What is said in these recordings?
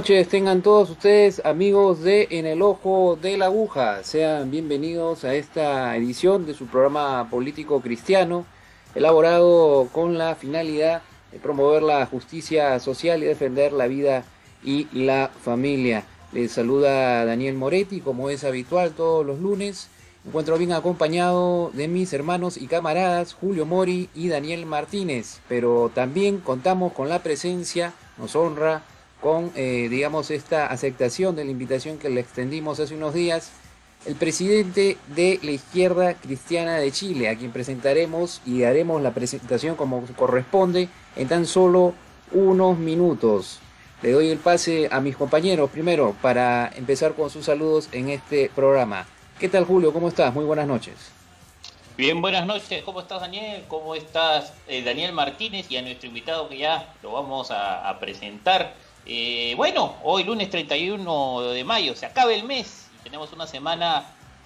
noches tengan todos ustedes, amigos de En el Ojo de la Aguja. Sean bienvenidos a esta edición de su programa político cristiano, elaborado con la finalidad de promover la justicia social y defender la vida y la familia. Les saluda Daniel Moretti, como es habitual todos los lunes. Me encuentro bien acompañado de mis hermanos y camaradas Julio Mori y Daniel Martínez, pero también contamos con la presencia, nos honra, con, digamos, esta aceptación de la invitación que le extendimos hace unos días, el presidente de la Izquierda Cristiana de Chile, a quien presentaremos y haremos la presentación como corresponde en tan solo unos minutos. Le doy el pase a mis compañeros primero para empezar con sus saludos en este programa. ¿Qué tal, Julio? ¿Cómo estás? Muy buenas noches. Bien, buenas noches. ¿Cómo estás, Daniel? ¿Cómo estás, Daniel Martínez? Y a nuestro invitado que ya lo vamos a presentar. Bueno, hoy lunes 31 de mayo, se acaba el mes y tenemos una semana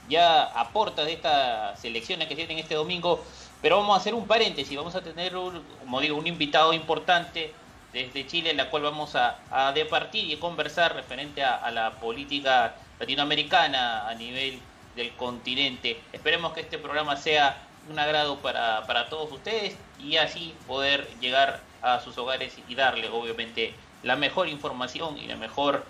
ya a puertas de estas elecciones que tienen este domingo, pero vamos a hacer un paréntesis, vamos a tener, como digo, un invitado importante desde Chile, en la cual vamos a departir y conversar referente a la política latinoamericana a nivel del continente. Esperemos que este programa sea un agrado para todos ustedes y así poder llegar a sus hogares y darle, obviamente, la mejor información y la mejor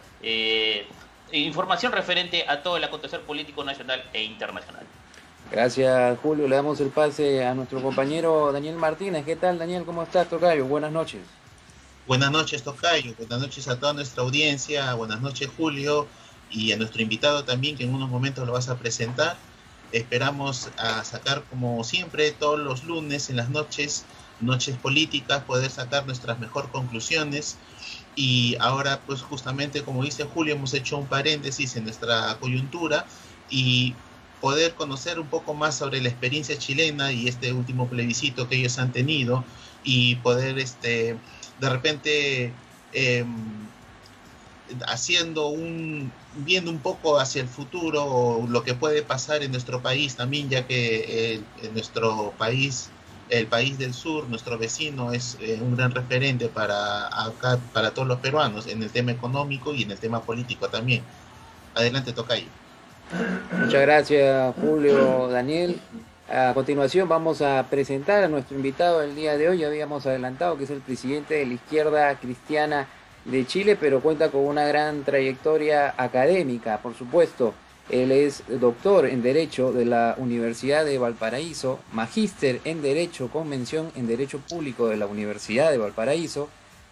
información referente a todo el acontecer político nacional e internacional. Gracias, Julio. Le damos el pase a nuestro compañero Daniel Martínez. ¿Qué tal, Daniel? ¿Cómo estás, tocayo? Buenas noches. Buenas noches, tocayo. Buenas noches a toda nuestra audiencia. Buenas noches, Julio. Y a nuestro invitado también, que en unos momentos lo vas a presentar. Esperamos a sacar, como siempre, todos los lunes en las noches políticas, poder sacar nuestras mejores conclusiones. Y ahora, pues justamente, como dice Julio, hemos hecho un paréntesis en nuestra coyuntura y poder conocer un poco más sobre la experiencia chilena y este último plebiscito que ellos han tenido y poder, de repente, viendo un poco hacia el futuro lo que puede pasar en nuestro país también, ya que en nuestro país, el país del sur, nuestro vecino, es un gran referente para todos los peruanos en el tema económico y en el tema político también. Adelante, tocayo. Muchas gracias, Julio, Daniel. A continuación vamos a presentar a nuestro invitado del día de hoy. Ya habíamos adelantado que es el presidente de la Izquierda Cristiana de Chile, pero cuenta con una gran trayectoria académica, por supuesto. Él es doctor en Derecho de la Universidad de Valparaíso, magíster en Derecho con mención en Derecho Público de la Universidad de Valparaíso,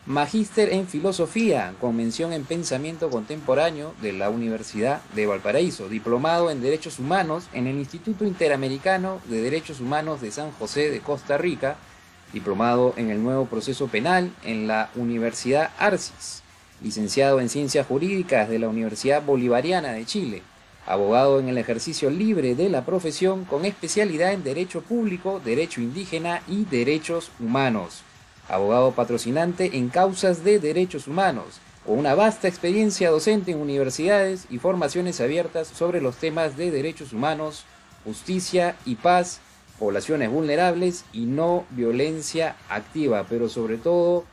magíster en Filosofía con mención en Pensamiento Contemporáneo de la Universidad de Valparaíso, diplomado en Derechos Humanos en el Instituto Interamericano de Derechos Humanos de San José de Costa Rica, diplomado en el Nuevo Proceso Penal en la Universidad Arcis, licenciado en Ciencias Jurídicas de la Universidad Bolivariana de Chile, abogado en el ejercicio libre de la profesión con especialidad en Derecho Público, Derecho Indígena y Derechos Humanos, abogado patrocinante en causas de derechos humanos, con una vasta experiencia docente en universidades y formaciones abiertas sobre los temas de derechos humanos, justicia y paz, poblaciones vulnerables y no violencia activa, pero sobre todo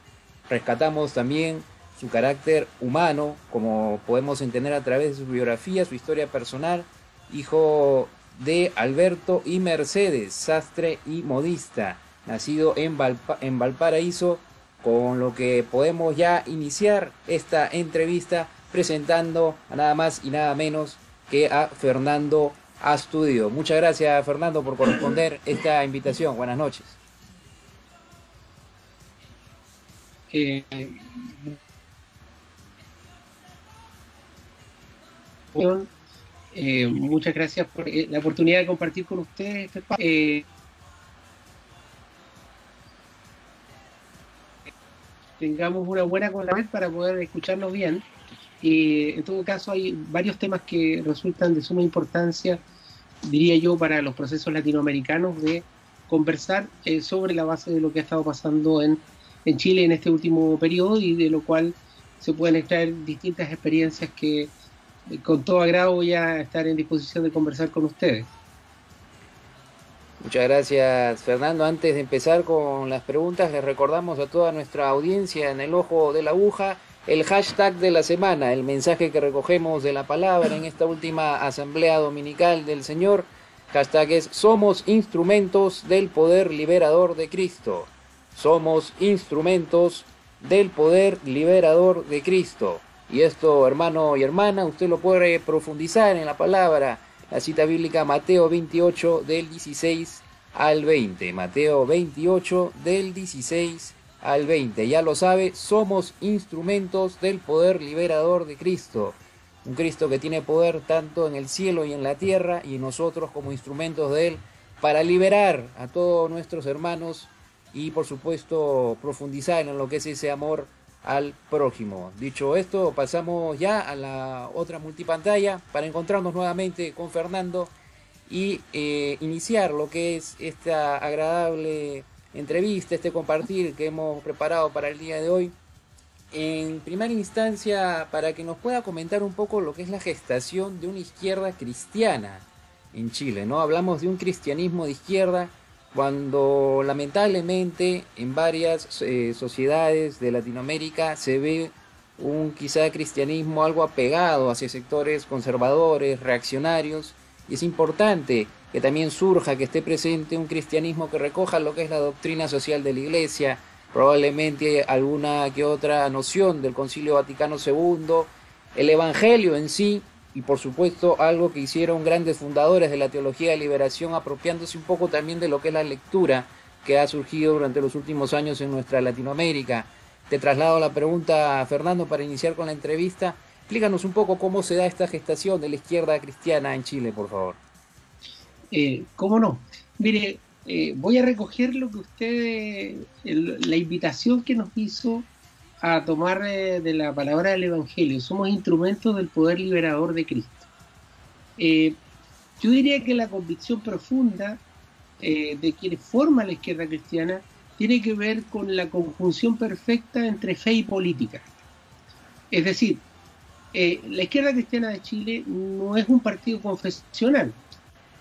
rescatamos también su carácter humano, como podemos entender a través de su biografía, su historia personal, hijo de Alberto y Mercedes, sastre y modista, nacido en Valparaíso, con lo que podemos ya iniciar esta entrevista presentando a nada más y nada menos que a Fernando Astudillo. Muchas gracias, Fernando, por corresponder esta invitación. Buenas noches. Muchas gracias por la oportunidad de compartir con ustedes este espacio. Tengamos una buena conexión para poder escucharnos bien. En todo caso, hay varios temas que resultan de suma importancia, diría yo, para los procesos latinoamericanos de conversar sobre la base de lo que ha estado pasando en Chile en este último periodo y de lo cual se pueden extraer distintas experiencias que con todo agrado voy a estar en disposición de conversar con ustedes. Muchas gracias, Fernando. Antes de empezar con las preguntas, les recordamos a toda nuestra audiencia en el Ojo de la Aguja el hashtag de la semana, el mensaje que recogemos de la palabra en esta última asamblea dominical del Señor. Hashtag es: somos instrumentos del poder liberador de Cristo. Somos instrumentos del poder liberador de Cristo. Y esto, hermano y hermana, usted lo puede profundizar en la palabra, la cita bíblica Mateo 28 del 16 al 20. Mateo 28 del 16 al 20. Ya lo sabe, somos instrumentos del poder liberador de Cristo. Un Cristo que tiene poder tanto en el cielo y en la tierra, y nosotros como instrumentos de Él para liberar a todos nuestros hermanos y por supuesto profundizar en lo que es ese amor al prójimo. Dicho esto, pasamos ya a la otra multipantalla para encontrarnos nuevamente con Fernando y iniciar lo que es esta agradable entrevista, este compartir que hemos preparado para el día de hoy. En primera instancia, para que nos pueda comentar un poco lo que es la gestación de una izquierda cristiana en Chile, ¿no? Hablamos de un cristianismo de izquierda cuando lamentablemente en varias sociedades de Latinoamérica se ve un quizá cristianismo algo apegado hacia sectores conservadores, reaccionarios, y es importante que también surja, que esté presente un cristianismo que recoja lo que es la doctrina social de la Iglesia, probablemente alguna que otra noción del Concilio Vaticano II, el Evangelio en sí, y por supuesto algo que hicieron grandes fundadores de la teología de liberación, apropiándose un poco también de lo que es la lectura que ha surgido durante los últimos años en nuestra Latinoamérica. Te traslado la pregunta, Fernando, para iniciar con la entrevista. Explícanos un poco cómo se da esta gestación de la izquierda cristiana en Chile, por favor. ¿Cómo no? Mire, voy a recoger lo que usted, la invitación que nos hizo a tomar de la palabra del Evangelio. Somos instrumentos del poder liberador de Cristo. Yo diría que la convicción profunda de quienes forman la izquierda cristiana tiene que ver con la conjunción perfecta entre fe y política. Es decir, la izquierda cristiana de Chile no es un partido confesional.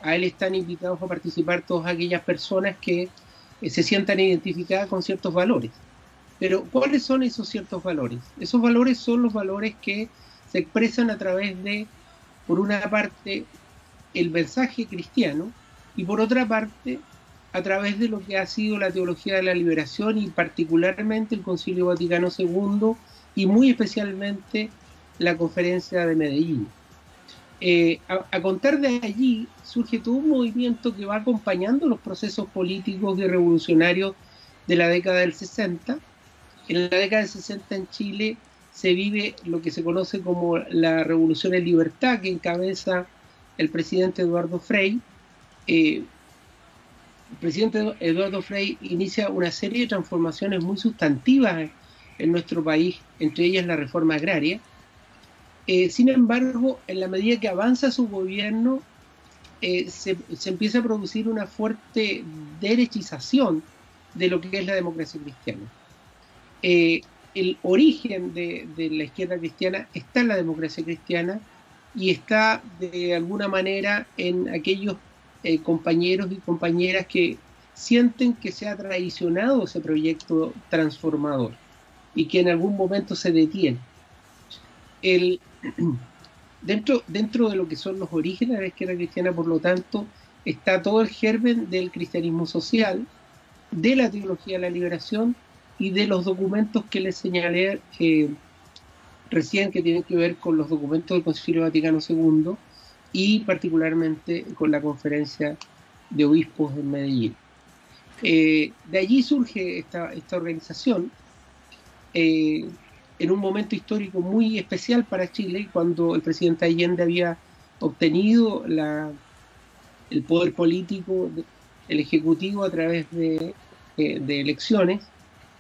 A él están invitados a participar todas aquellas personas que se sientan identificadas con ciertos valores. Pero, ¿cuáles son esos ciertos valores? Esos valores son los valores que se expresan a través de, por una parte, el mensaje cristiano, y por otra parte, a través de lo que ha sido la teología de la liberación, y particularmente el Concilio Vaticano II, y muy especialmente la Conferencia de Medellín. A contar de allí, surge todo un movimiento que va acompañando los procesos políticos y revolucionarios de la década del 60. En la década del 60 en Chile se vive lo que se conoce como la Revolución en Libertad, que encabeza el presidente Eduardo Frei. El presidente Eduardo Frei inicia una serie de transformaciones muy sustantivas en nuestro país, entre ellas la reforma agraria. Sin embargo, en la medida que avanza su gobierno, se empieza a producir una fuerte derechización de lo que es la democracia cristiana. El origen de la izquierda cristiana está en la democracia cristiana y está de alguna manera en aquellos compañeros y compañeras que sienten que se ha traicionado ese proyecto transformador y que en algún momento se detiene. Dentro de lo que son los orígenes de la izquierda cristiana, por lo tanto, está todo el germen del cristianismo social, de la teología de la liberación y de los documentos que les señalé recién, que tienen que ver con los documentos del Concilio Vaticano II y particularmente con la Conferencia de Obispos en Medellín. De allí surge esta organización en un momento histórico muy especial para Chile, cuando el presidente Allende había obtenido el poder político, el ejecutivo, a través de elecciones.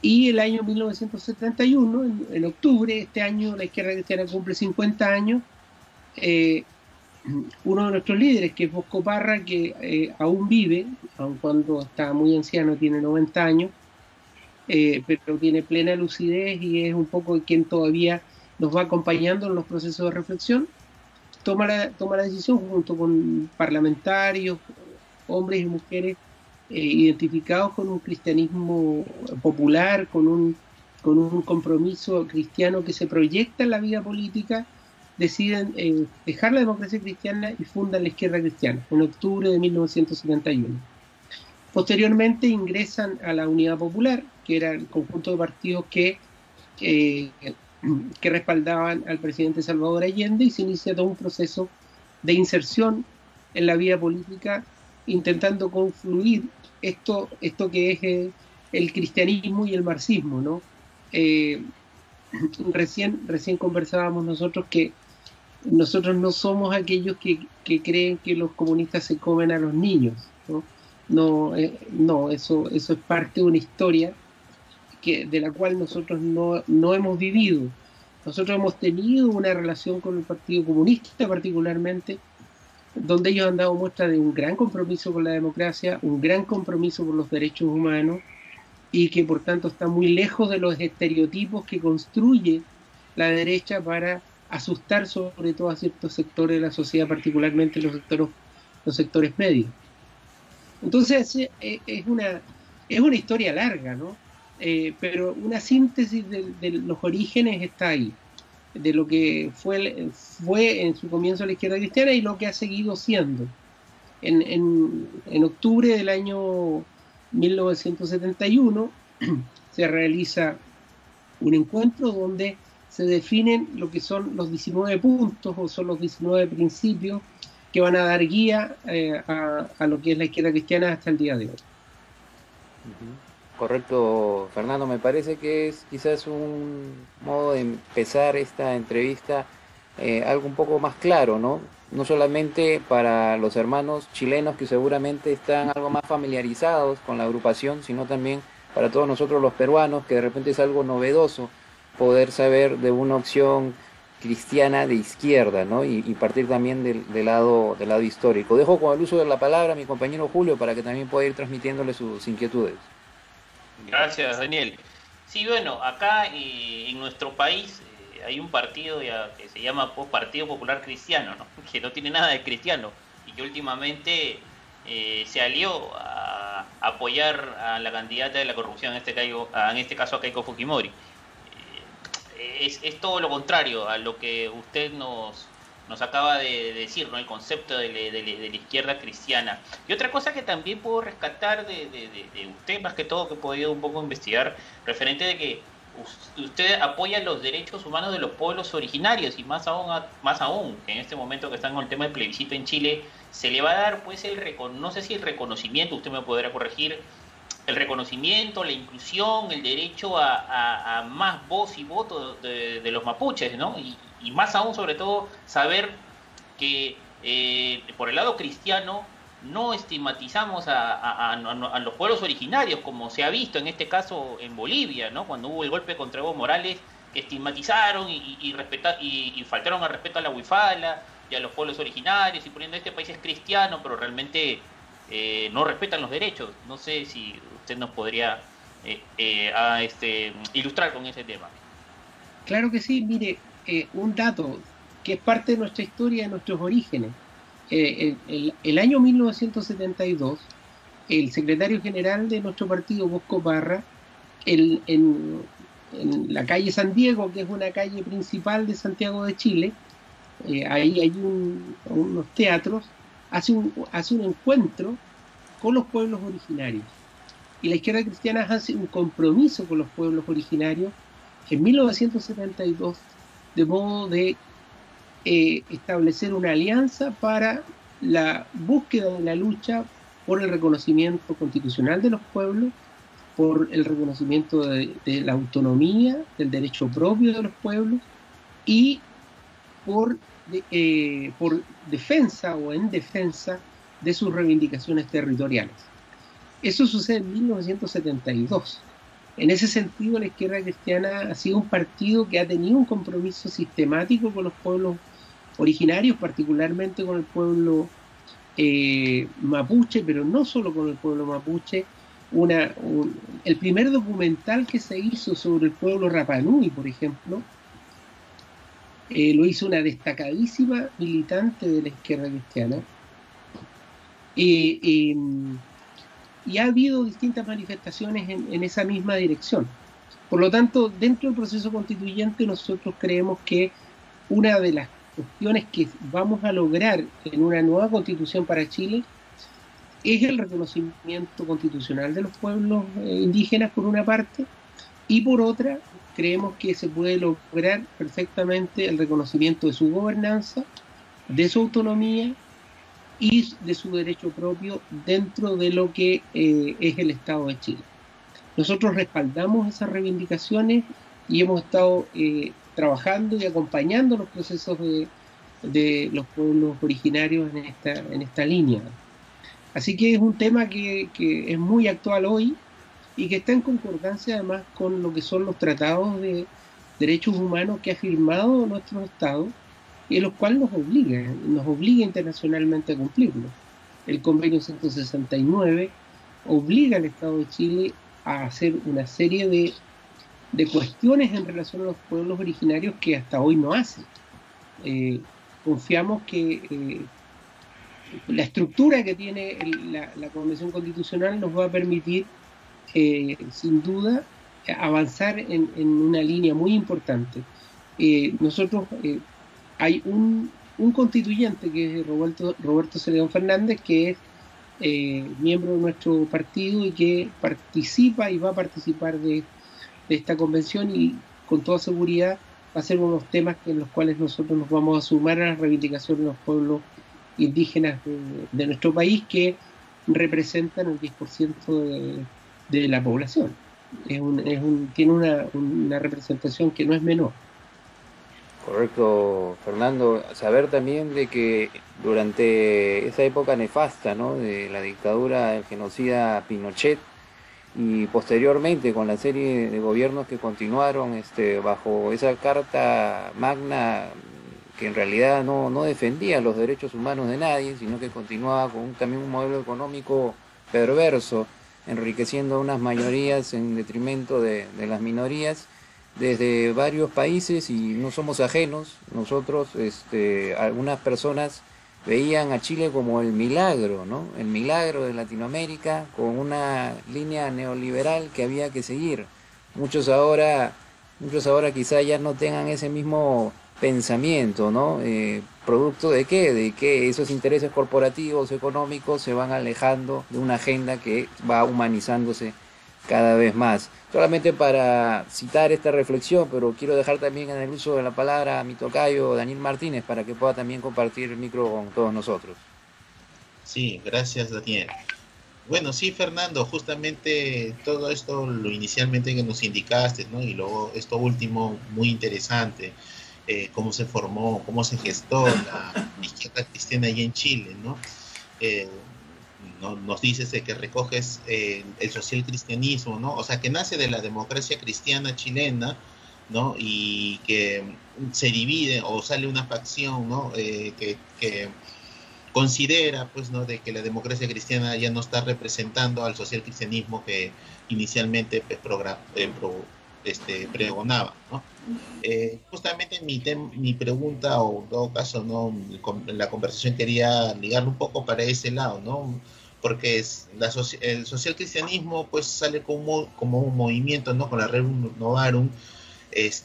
Y el año 1971, en octubre, este año la izquierda cristiana cumple 50 años. Uno de nuestros líderes, que es Bosco Parra, que aún vive, aun cuando está muy anciano, tiene 90 años, pero tiene plena lucidez y es un poco quien todavía nos va acompañando en los procesos de reflexión, toma la decisión junto con parlamentarios, hombres y mujeres, identificados con un cristianismo popular, con con un compromiso cristiano que se proyecta en la vida política, deciden dejar la democracia cristiana y fundan la izquierda cristiana en octubre de 1971. Posteriormente ingresan a la Unidad Popular, que era el conjunto de partidos que respaldaban al presidente Salvador Allende, y se inicia todo un proceso de inserción en la vida política, intentando confluir esto que es el cristianismo y el marxismo, ¿no? Recién conversábamos nosotros que nosotros no somos aquellos que creen que los comunistas se comen a los niños, ¿no? No, eso es parte de una historia de la cual nosotros no hemos vivido. Nosotros hemos tenido una relación con el Partido Comunista particularmente, donde ellos han dado muestra de un gran compromiso con la democracia, un gran compromiso con los derechos humanos, y que por tanto está muy lejos de los estereotipos que construye la derecha para asustar sobre todo a ciertos sectores de la sociedad, particularmente los sectores medios. Entonces es una historia larga, ¿no? Pero una síntesis de los orígenes está ahí, de lo que fue en su comienzo la izquierda cristiana y lo que ha seguido siendo. En octubre del año 1971 se realiza un encuentro donde se definen lo que son los 19 puntos o son los 19 principios que van a dar guía a lo que es la izquierda cristiana hasta el día de hoy. Correcto, Fernando. Me parece que es quizás un modo de empezar esta entrevista algo un poco más claro, ¿no? No solamente para los hermanos chilenos que seguramente están algo más familiarizados con la agrupación, sino también para todos nosotros los peruanos, que de repente es algo novedoso poder saber de una opción cristiana de izquierda, ¿no? Y partir también del lado histórico. Dejo con el uso de la palabra a mi compañero Julio para que también pueda ir transmitiéndole sus inquietudes. Gracias, Daniel. Sí, bueno, acá en nuestro país hay un partido que se llama Partido Popular Cristiano, ¿no? Que no tiene nada de cristiano y que últimamente se alió a apoyar a la candidata de la corrupción, en este caso a Keiko Fujimori. Es todo lo contrario a lo que usted nos acaba de decir, ¿no? El concepto de la izquierda cristiana. Y otra cosa que también puedo rescatar de usted, más que todo, que he podido un poco investigar, referente de que usted apoya los derechos humanos de los pueblos originarios, y más aún que en este momento que están con el tema del plebiscito en Chile, se le va a dar pues no sé si el reconocimiento, usted me podrá corregir, el reconocimiento, la inclusión, el derecho a más voz y voto de los mapuches, ¿no? Y más aún, sobre todo, saber que por el lado cristiano no estigmatizamos a los pueblos originarios, como se ha visto en este caso en Bolivia, ¿no? Cuando hubo el golpe contra Evo Morales, que estigmatizaron y faltaron al respeto a la huifala y a los pueblos originarios, y poniendo este país es cristiano, pero realmente no respetan los derechos. No sé si usted nos podría ilustrar con ese tema. Claro que sí. Mire, un dato que es parte de nuestra historia, de nuestros orígenes. El año 1972, el secretario general de nuestro partido, Bosco Parra, en la calle San Diego, que es una calle principal de Santiago de Chile, ahí hay unos teatros, hace un encuentro con los pueblos originarios. Y la izquierda cristiana hace un compromiso con los pueblos originarios en 1972, de modo de establecer una alianza para la búsqueda de la lucha por el reconocimiento constitucional de los pueblos, por el reconocimiento de la autonomía, del derecho propio de los pueblos, y por defensa o en defensa de sus reivindicaciones territoriales. Eso sucede en 1972. En ese sentido, la izquierda cristiana ha sido un partido que ha tenido un compromiso sistemático con los pueblos originarios, particularmente con el pueblo mapuche, pero no solo con el pueblo mapuche. El primer documental que se hizo sobre el pueblo Rapanui, por ejemplo, lo hizo una destacadísima militante de la izquierda cristiana. Y ha habido distintas manifestaciones en esa misma dirección. Por lo tanto, dentro del proceso constituyente nosotros creemos que una de las cuestiones que vamos a lograr en una nueva constitución para Chile es el reconocimiento constitucional de los pueblos indígenas por una parte, y por otra creemos que se puede lograr perfectamente el reconocimiento de su gobernanza, de su autonomía y de su derecho propio dentro de lo que es el Estado de Chile. Nosotros respaldamos esas reivindicaciones y hemos estado trabajando y acompañando los procesos de los pueblos originarios en esta línea. Así que es un tema que es muy actual hoy y que está en concordancia además con lo que son los tratados de derechos humanos que ha firmado nuestro Estado y en los cuales nos obliga internacionalmente a cumplirlo. El convenio 169 obliga al Estado de Chile a hacer una serie de cuestiones en relación a los pueblos originarios que hasta hoy no hace. Confiamos que la estructura que tiene la Convención Constitucional nos va a permitir, sin duda, avanzar en una línea muy importante. Nosotros, hay un constituyente que es Roberto Celedón Fernández, que es miembro de nuestro partido y que participa y va a participar de esta convención, y con toda seguridad va a ser unos temas en los cuales nosotros nos vamos a sumar a las reivindicaciones de los pueblos indígenas de nuestro país, que representan el 10% de la población. Tiene una representación que no es menor. Correcto, Fernando. Saber también de que durante esa época nefasta, ¿no?, de la dictadura del genocida Pinochet, y posteriormente con la serie de gobiernos que continuaron bajo esa carta magna, que en realidad no defendía los derechos humanos de nadie, sino que continuaba con también un modelo económico perverso, enriqueciendo a unas mayorías en detrimento de las minorías, desde varios países, y no somos ajenos. Nosotros, algunas personas veían a Chile como el milagro, ¿no?, el milagro de Latinoamérica, con una línea neoliberal que había que seguir. Muchos ahora quizá ya no tengan ese mismo pensamiento, ¿no? ¿Producto de qué? De que esos intereses corporativos, económicos, se van alejando de una agenda que va humanizándose cada vez más. Solamente para citar esta reflexión, pero quiero dejar también en el uso de la palabra a mi tocayo Daniel Martínez, para que pueda también compartir el micro con todos nosotros. Sí, gracias, Daniel. Bueno, sí, Fernando, justamente todo esto, lo inicialmente que nos indicaste, ¿no? Y luego esto último, muy interesante, cómo se formó, cómo se gestó la izquierda cristiana allí en Chile, ¿no? Nos dices de que recoges el social cristianismo, ¿no? O sea, que nace de la democracia cristiana chilena, ¿no? Y que se divide o sale una facción, ¿no? Que considera, pues, ¿no?, de que la democracia cristiana ya no está representando al social cristianismo que inicialmente pregonaba, ¿no? Justamente mi pregunta, o en todo caso, ¿no?, la conversación quería ligarlo un poco para ese lado, ¿no? Porque el social cristianismo, pues, sale como un movimiento, ¿no?, con la Rerum Novarum,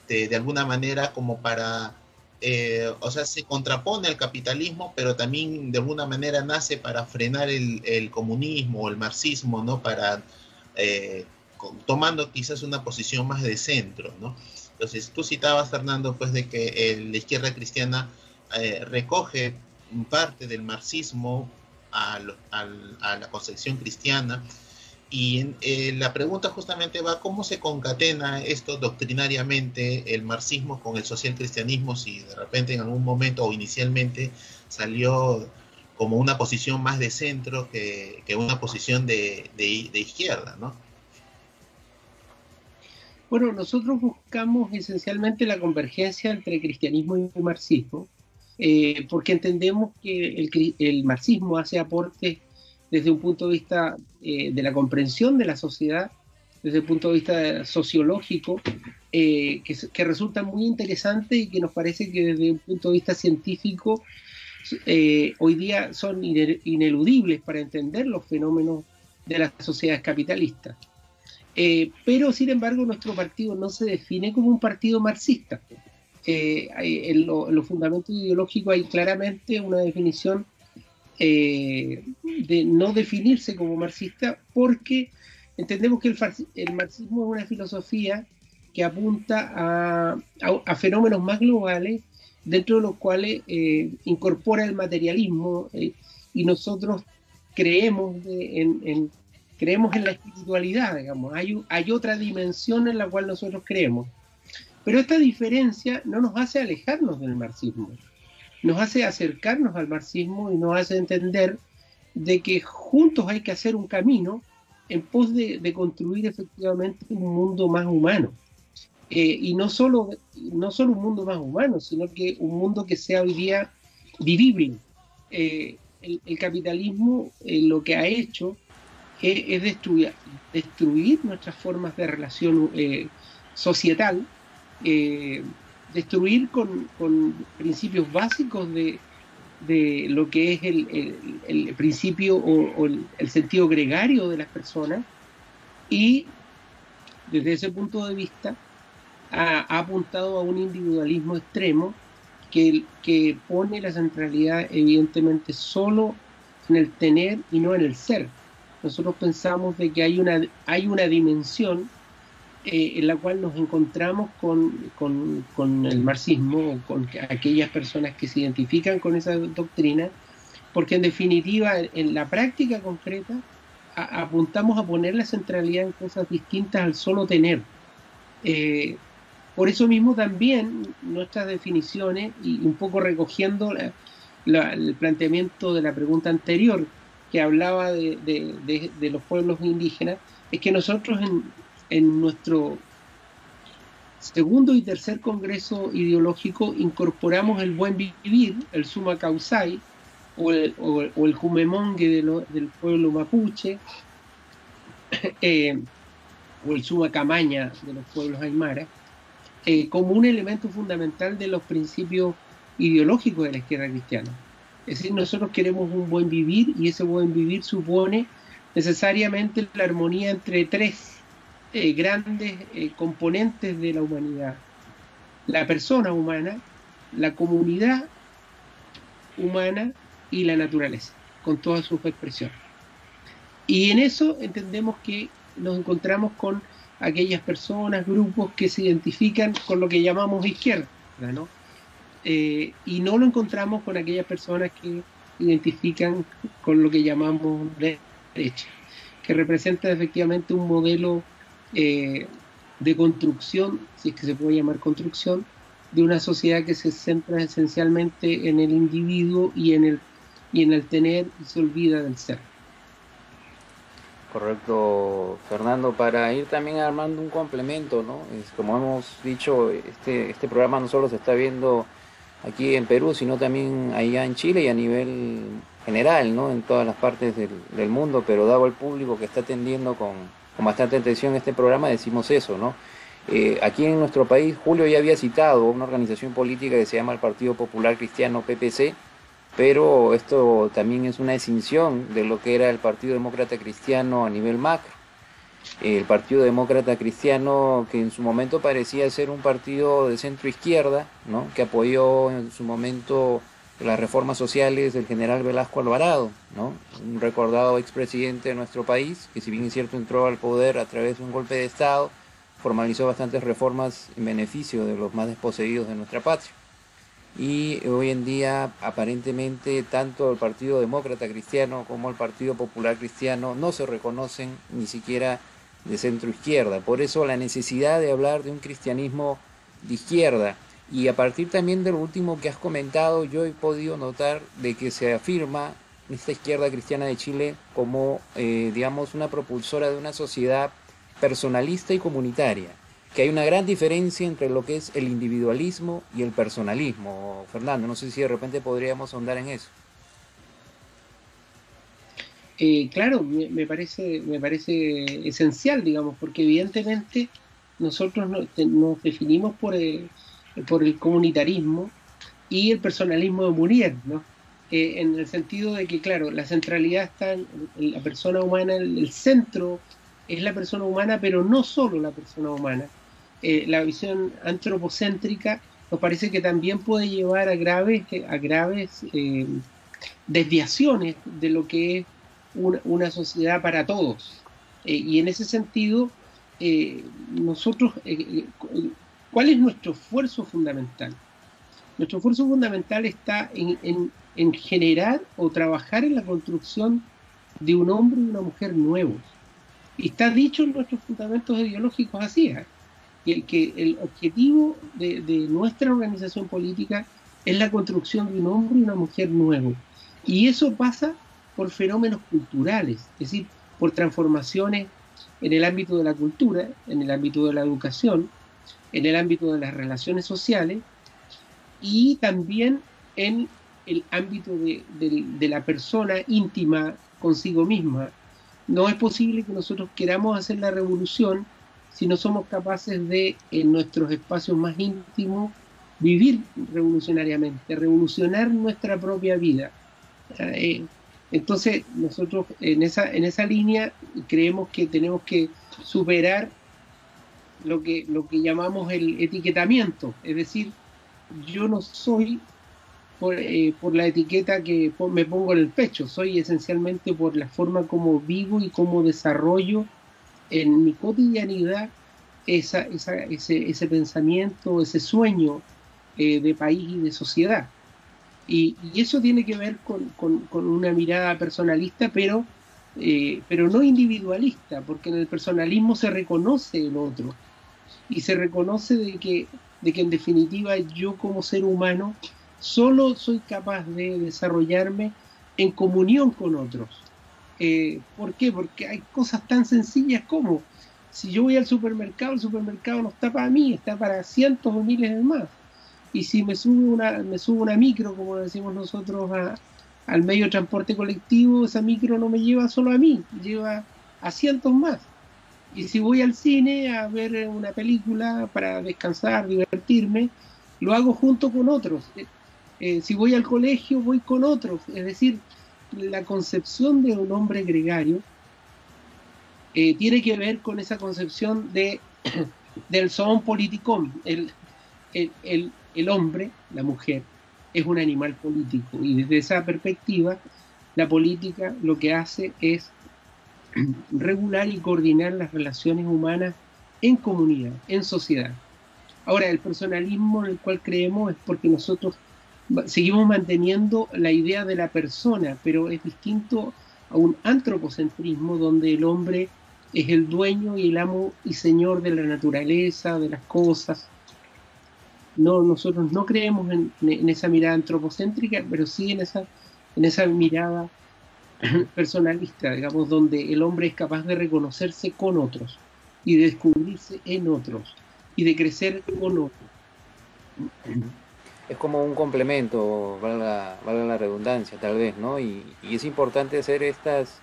de alguna manera como para, o sea, se contrapone al capitalismo, pero también de alguna manera nace para frenar el comunismo o el marxismo, ¿no?, para tomando quizás una posición más de centro, ¿no? Entonces, tú citabas, Fernando, pues, de que la izquierda cristiana recoge parte del marxismo a la concepción cristiana, y la pregunta justamente va: ¿cómo se concatena esto doctrinariamente, el marxismo con el social cristianismo, si de repente en algún momento o inicialmente salió como una posición más de centro que una posición de izquierda, ¿no? Bueno, nosotros buscamos esencialmente la convergencia entre cristianismo y marxismo, porque entendemos que el marxismo hace aportes desde un punto de vista de la comprensión de la sociedad, desde el punto de vista sociológico, que resultan muy interesantes y que nos parece que desde un punto de vista científico hoy día son ineludibles para entender los fenómenos de las sociedades capitalistas. Pero sin embargo nuestro partido no se define como un partido marxista. En los fundamentos ideológicos hay claramente una definición de no definirse como marxista, porque entendemos que el marxismo es una filosofía que apunta a fenómenos más globales, dentro de los cuales incorpora el materialismo, y nosotros creemos creemos en la espiritualidad, digamos. Hay otra dimensión en la cual nosotros creemos. Pero esta diferencia no nos hace alejarnos del marxismo, nos hace acercarnos al marxismo y nos hace entender de que juntos hay que hacer un camino en pos de construir efectivamente un mundo más humano. Y no solo un mundo más humano, sino que un mundo que sea hoy día vivible. El capitalismo lo que ha hecho es destruir nuestras formas de relación societal, destruir con principios básicos de lo que es el principio o el sentido gregario de las personas, y desde ese punto de vista ha apuntado a un individualismo extremo que pone la centralidad evidentemente solo en el tener y no en el ser. Nosotros pensamos de que hay una dimensión en la cual nos encontramos con el marxismo, con aquellas personas que se identifican con esa doctrina, porque en definitiva en la práctica concreta apuntamos a poner la centralidad en cosas distintas al solo tener. Por eso mismo también nuestras definiciones, y un poco recogiendo el planteamiento de la pregunta anterior, que hablaba de los pueblos indígenas, es que nosotros en nuestro segundo y tercer congreso ideológico incorporamos el buen vivir, el summa causai, o el jumemongue del pueblo mapuche, o el summa camaña de los pueblos aymara, como un elemento fundamental de los principios ideológicos de la izquierda cristiana. Es decir, nosotros queremos un buen vivir, y ese buen vivir supone necesariamente la armonía entre tres grandes componentes de la humanidad: la persona humana, la comunidad humana y la naturaleza, con todas sus expresiones. Y en eso entendemos que nos encontramos con aquellas personas, grupos que se identifican con lo que llamamos izquierda, ¿no? Y no lo encontramos con aquellas personas que identifican con lo que llamamos derecha, que representa efectivamente un modelo de construcción, si es que se puede llamar construcción, de una sociedad que se centra esencialmente en el individuo y en el tener, y se olvida del ser. Correcto, Fernando. Para ir también armando un complemento, ¿no? Como hemos dicho, este programa no solo se está viendo aquí en Perú, sino también allá en Chile y a nivel general, ¿no? En todas las partes del mundo, pero dado el público que está atendiendo con bastante atención este programa, decimos eso, ¿no? Aquí en nuestro país, Julio ya había citado una organización política que se llama el Partido Popular Cristiano, PPC, pero esto también es una escinsión de lo que era el Partido Demócrata Cristiano a nivel macro. El Partido Demócrata Cristiano, que en su momento parecía ser un partido de centro izquierda, ¿no? Que apoyó en su momento las reformas sociales del general Velasco Alvarado, ¿no? Un recordado expresidente de nuestro país, que si bien es cierto entró al poder a través de un golpe de Estado, formalizó bastantes reformas en beneficio de los más desposeídos de nuestra patria. Y hoy en día aparentemente tanto el Partido Demócrata Cristiano como el Partido Popular Cristiano no se reconocen ni siquiera de centro izquierda. Por eso la necesidad de hablar de un cristianismo de izquierda. Y a partir también de lo último que has comentado, yo he podido notar de que se afirma esta izquierda cristiana de Chile como digamos una propulsora de una sociedad personalista y comunitaria, que hay una gran diferencia entre lo que es el individualismo y el personalismo. Fernando, no sé si de repente podríamos ahondar en eso. Claro, me parece esencial, digamos, porque evidentemente nosotros nos definimos por el comunitarismo y el personalismo de Mounier, ¿no? En el sentido de que, claro, la centralidad está en la persona humana, en el centro es la persona humana, pero no solo la persona humana. La visión antropocéntrica nos parece que también puede llevar a graves desviaciones de lo que es una sociedad para todos. Y en ese sentido, nosotros, ¿cuál es nuestro esfuerzo fundamental? Nuestro esfuerzo fundamental está en generar o trabajar en la construcción de un hombre y una mujer nuevos. Y está dicho en nuestros fundamentos ideológicos así, que el objetivo de nuestra organización política es la construcción de un hombre y una mujer nuevos. Y eso pasa por fenómenos culturales, es decir, por transformaciones en el ámbito de la cultura, en el ámbito de la educación, en el ámbito de las relaciones sociales y también en el ámbito de la persona íntima consigo misma. No es posible que nosotros queramos hacer la revolución si no somos capaces de, en nuestros espacios más íntimos, vivir revolucionariamente, revolucionar nuestra propia vida. Entonces, nosotros en esa línea creemos que tenemos que superar lo que llamamos el etiquetamiento, es decir, yo no soy por la etiqueta que me pongo en el pecho, soy esencialmente por la forma como vivo y cómo desarrollo en mi cotidianidad ese pensamiento, ese sueño de país y de sociedad. Y eso tiene que ver con una mirada personalista, pero no individualista, porque en el personalismo se reconoce el otro y se reconoce de que en definitiva yo como ser humano solo soy capaz de desarrollarme en comunión con otros. ¿Por qué? Porque hay cosas tan sencillas como si yo voy al supermercado, el supermercado no está para mí, está para cientos o miles de más. Y si me subo una micro, como decimos nosotros, al medio de transporte colectivo, esa micro no me lleva solo a mí, lleva a cientos más. Y si voy al cine a ver una película para descansar, divertirme, lo hago junto con otros. Si voy al colegio, voy con otros. Es decir, la concepción de un hombre gregario tiene que ver con esa concepción del zoon politikon. El hombre, la mujer, es un animal político y desde esa perspectiva la política lo que hace es regular y coordinar las relaciones humanas en comunidad, en sociedad. Ahora, el personalismo en el cual creemos es porque nosotros seguimos manteniendo la idea de la persona, pero es distinto a un antropocentrismo donde el hombre es el dueño y el amo y señor de la naturaleza, de las cosas. No, nosotros no creemos en esa mirada antropocéntrica, pero sí en esa mirada personalista, digamos, donde el hombre es capaz de reconocerse con otros y de descubrirse en otros y de crecer con otros. Es como un complemento, valga la redundancia tal vez, ¿no? Y es importante hacer estas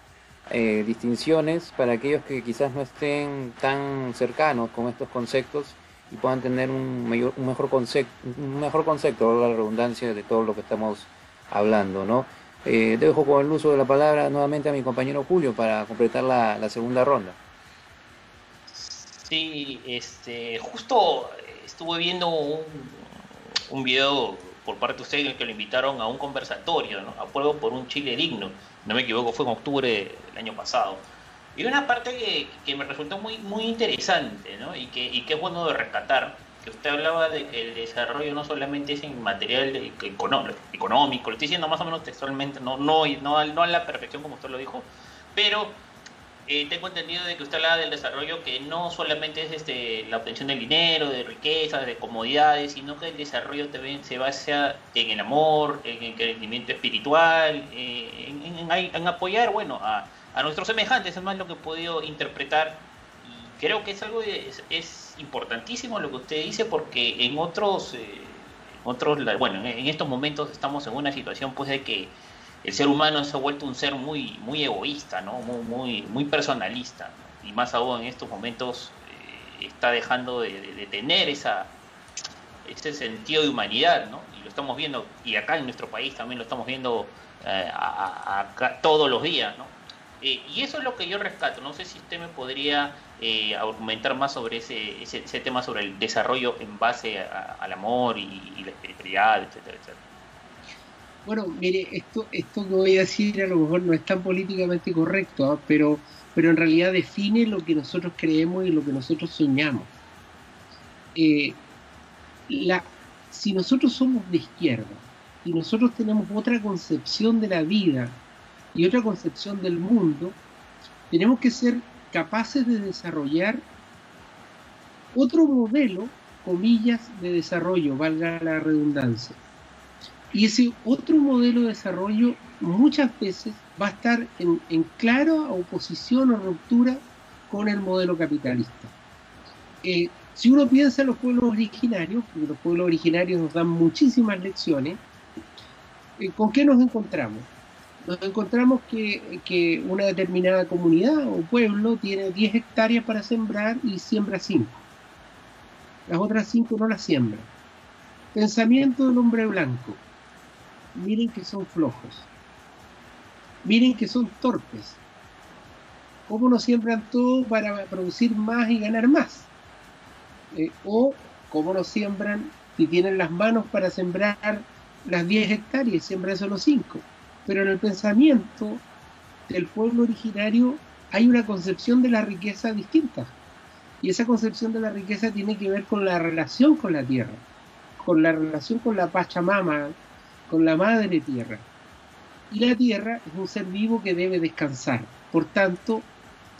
distinciones para aquellos que quizás no estén tan cercanos con estos conceptos y puedan tener un mejor concepto, valga la redundancia, de todo lo que estamos hablando, ¿no? Dejo con el uso de la palabra nuevamente a mi compañero Julio para completar la segunda ronda. Sí, justo estuve viendo un video por parte de ustedes en el que lo invitaron a un conversatorio, ¿no? A Pueblo por un Chile digno. No me equivoco, fue en octubre del año pasado. Y una parte que me resultó muy, muy interesante, ¿no? Y que es bueno de rescatar, que usted hablaba de que el desarrollo no solamente es en material económico, lo estoy diciendo más o menos textualmente, no a la perfección como usted lo dijo, pero tengo entendido de que usted hablaba del desarrollo que no solamente es la obtención del dinero, de riquezas, de comodidades, sino que el desarrollo también se basa en el amor, en el crecimiento espiritual, en apoyar, bueno, a nuestros semejantes, es más lo que he podido interpretar. Y creo que es algo es importantísimo lo que usted dice, porque en estos momentos estamos en una situación pues de que el ser humano se ha vuelto un ser muy, muy egoísta, ¿no? Muy personalista, ¿no? Y más aún en estos momentos está dejando de tener ese sentido de humanidad, ¿no? Y lo estamos viendo, y acá en nuestro país también lo estamos viendo acá todos los días, ¿no? Y eso es lo que yo rescato. No sé si usted me podría argumentar más sobre ese tema, sobre el desarrollo en base al amor y la espiritualidad, etcétera, etcétera. Bueno, mire, esto que voy a decir a lo mejor no es tan políticamente correcto, ¿ah? Pero en realidad define lo que nosotros creemos y lo que nosotros soñamos. Eh, si nosotros somos de izquierda y nosotros tenemos otra concepción de la vida y otra concepción del mundo, tenemos que ser capaces de desarrollar otro modelo, comillas, de desarrollo, valga la redundancia. Y ese otro modelo de desarrollo muchas veces va a estar en clara oposición o ruptura con el modelo capitalista. Si uno piensa en los pueblos originarios, porque los pueblos originarios nos dan muchísimas lecciones, ¿con qué nos encontramos? Nos encontramos que una determinada comunidad o pueblo tiene 10 hectáreas para sembrar y siembra 5. Las otras 5 no las siembra. Pensamiento del hombre blanco. Miren que son flojos. Miren que son torpes. ¿Cómo no siembran todo para producir más y ganar más? O cómo no siembran si tienen las manos para sembrar las 10 hectáreas y siembran solo 5. Pero en el pensamiento del pueblo originario hay una concepción de la riqueza distinta. Y esa concepción de la riqueza tiene que ver con la relación con la tierra, con la relación con la Pachamama, con la madre tierra. Y la tierra es un ser vivo que debe descansar. Por tanto,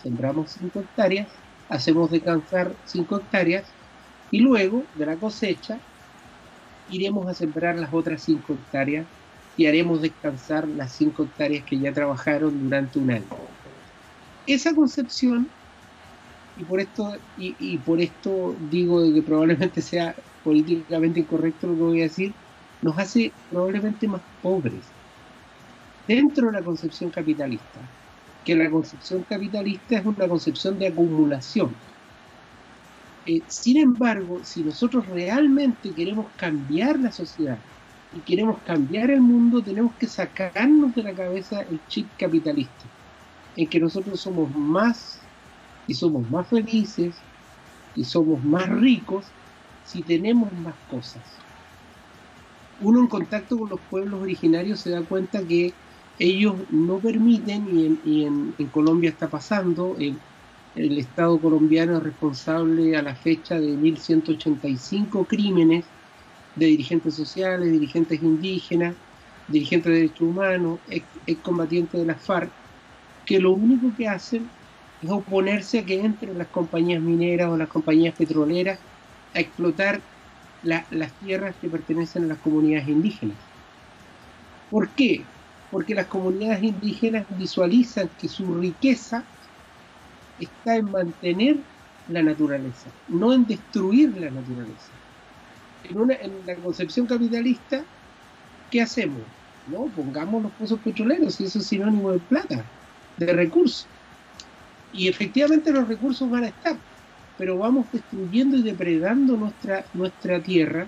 sembramos 5 hectáreas, hacemos descansar 5 hectáreas y luego de la cosecha iremos a sembrar las otras 5 hectáreas y haremos descansar las 5 hectáreas que ya trabajaron durante un año. Esa concepción, y por esto digo que probablemente sea políticamente incorrecto lo que voy a decir, nos hace probablemente más pobres dentro de la concepción capitalista, que la concepción capitalista es una concepción de acumulación. Sin embargo, si nosotros realmente queremos cambiar la sociedad y queremos cambiar el mundo, tenemos que sacarnos de la cabeza el chip capitalista, en que nosotros somos más y somos más felices y somos más ricos si tenemos más cosas. Uno en contacto con los pueblos originarios se da cuenta que ellos no permiten, y en Colombia está pasando, el Estado colombiano es responsable a la fecha de 1.185 crímenes de dirigentes sociales, dirigentes indígenas, dirigentes de derechos humanos, excombatientes de las FARC, que lo único que hacen es oponerse a que entren las compañías mineras o las compañías petroleras a explotar las tierras que pertenecen a las comunidades indígenas. ¿Por qué? Porque las comunidades indígenas visualizan que su riqueza está en la naturaleza, no en destruir la naturaleza. En la concepción capitalista, ¿qué hacemos? ¿No? Pongamos los pozos petroleros, y eso es sinónimo de plata, de recursos. Y efectivamente los recursos van a estar, pero vamos destruyendo y depredando nuestra tierra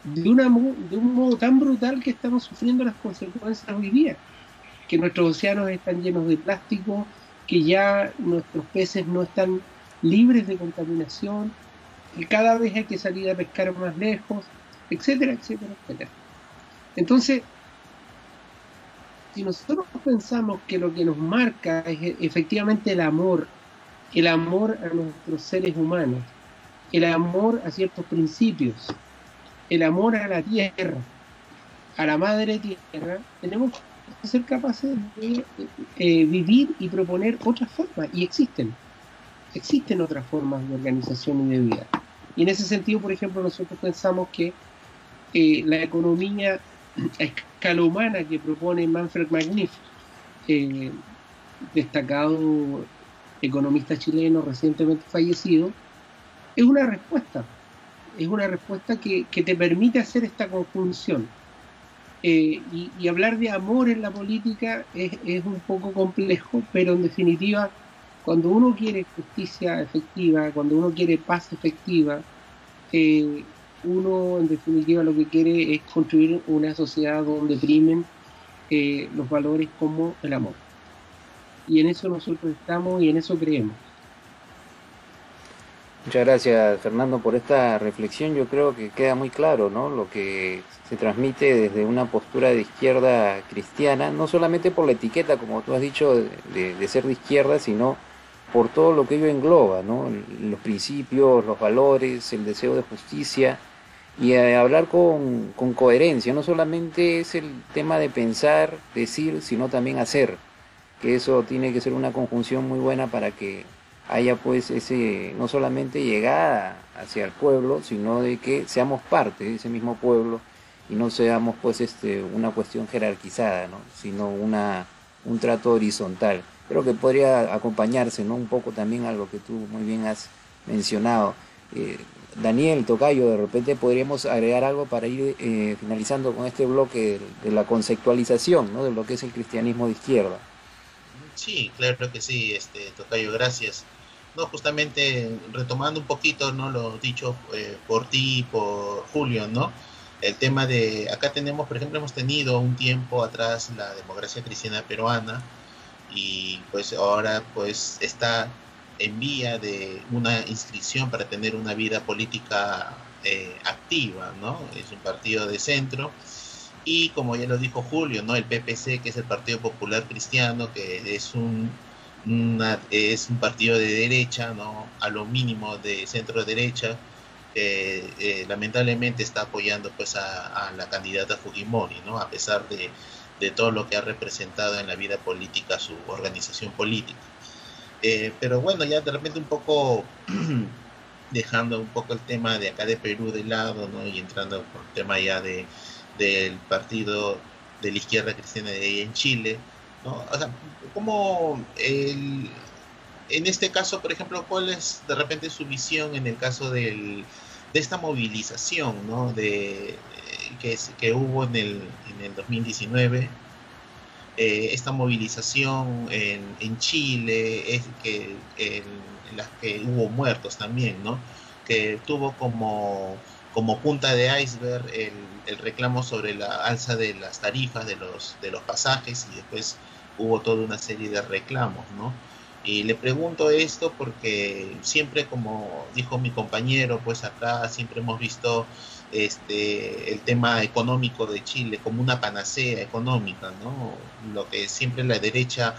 de un modo tan brutal que estamos sufriendo las consecuencias hoy día, que nuestros océanos están llenos de plástico, que ya nuestros peces no están libres de contaminación, que cada vez hay que salir a pescar más lejos, etcétera, etcétera, etcétera. Entonces, si nosotros pensamos que lo que nos marca es efectivamente el amor a nuestros seres humanos, el amor a ciertos principios, el amor a la tierra, a la madre tierra, tenemos que ser capaces de vivir y proponer otras formas, y existen otras formas de organización y de vida. Y en ese sentido, por ejemplo, nosotros pensamos que la economía a escala humana que propone Manfred Magniff, destacado economista chileno recientemente fallecido, es una respuesta que te permite hacer esta conjunción. Y hablar de amor en la política es un poco complejo, pero en definitiva, cuando uno quiere justicia efectiva, cuando uno quiere paz efectiva, uno en definitiva lo que quiere es construir una sociedad donde primen los valores como el amor. y en eso nosotros estamos y en eso creemos. Muchas gracias, Fernando, por esta reflexión. Yo creo que queda muy claro, ¿no? Lo que se transmite desde una postura de izquierda cristiana, no solamente por la etiqueta, como tú has dicho, de ser de izquierda, sino por todo lo que ello engloba, ¿no? Los principios, los valores, el deseo de justicia y hablar con coherencia. No solamente es el tema de pensar, decir, sino también hacer, que eso tiene que ser una conjunción muy buena para que haya pues ese, no solamente llegada hacia el pueblo, sino de que seamos parte de ese mismo pueblo y no seamos pues una cuestión jerarquizada, ¿no? Sino un trato horizontal. Creo que podría acompañarse, ¿no? Un poco también a lo que tú muy bien has mencionado. Daniel, Tocayo, de repente podríamos agregar algo para ir finalizando con este bloque de la conceptualización, ¿no? De lo que es el cristianismo de izquierda. Sí, claro que sí, Tocayo, gracias. No, justamente retomando un poquito, ¿no? Lo dicho por ti y por Julio, ¿no? El tema de, acá tenemos, por ejemplo, hemos tenido un tiempo atrás la democracia cristiana peruana y pues ahora pues está en vía de una inscripción para tener una vida política activa, ¿no? Es un partido de centro y como ya lo dijo Julio, ¿no? El PPC, que es el Partido Popular Cristiano, que es es un partido de derecha, ¿no? A lo mínimo de centro derecha, lamentablemente está apoyando pues a la candidata Fujimori, ¿no? A pesar de todo lo que ha representado en la vida política su organización política. Pero bueno, ya de repente un poco dejando un poco el tema de acá de Perú de lado, ¿no? Y entrando por el tema ya del partido de la izquierda cristiana de ahí en Chile, ¿no? O sea, como en este caso, por ejemplo, ¿cuál es de repente su visión en el caso de esta movilización, ¿no? Que hubo en el 2019, esta movilización en Chile, en las que hubo muertos también, ¿no? Que tuvo como punta de iceberg el reclamo sobre la alza de las tarifas de los pasajes y después hubo toda una serie de reclamos, ¿no? Y le pregunto esto porque siempre, como dijo mi compañero, pues acá siempre hemos visto el tema económico de Chile como una panacea económica, ¿no? Lo que siempre la derecha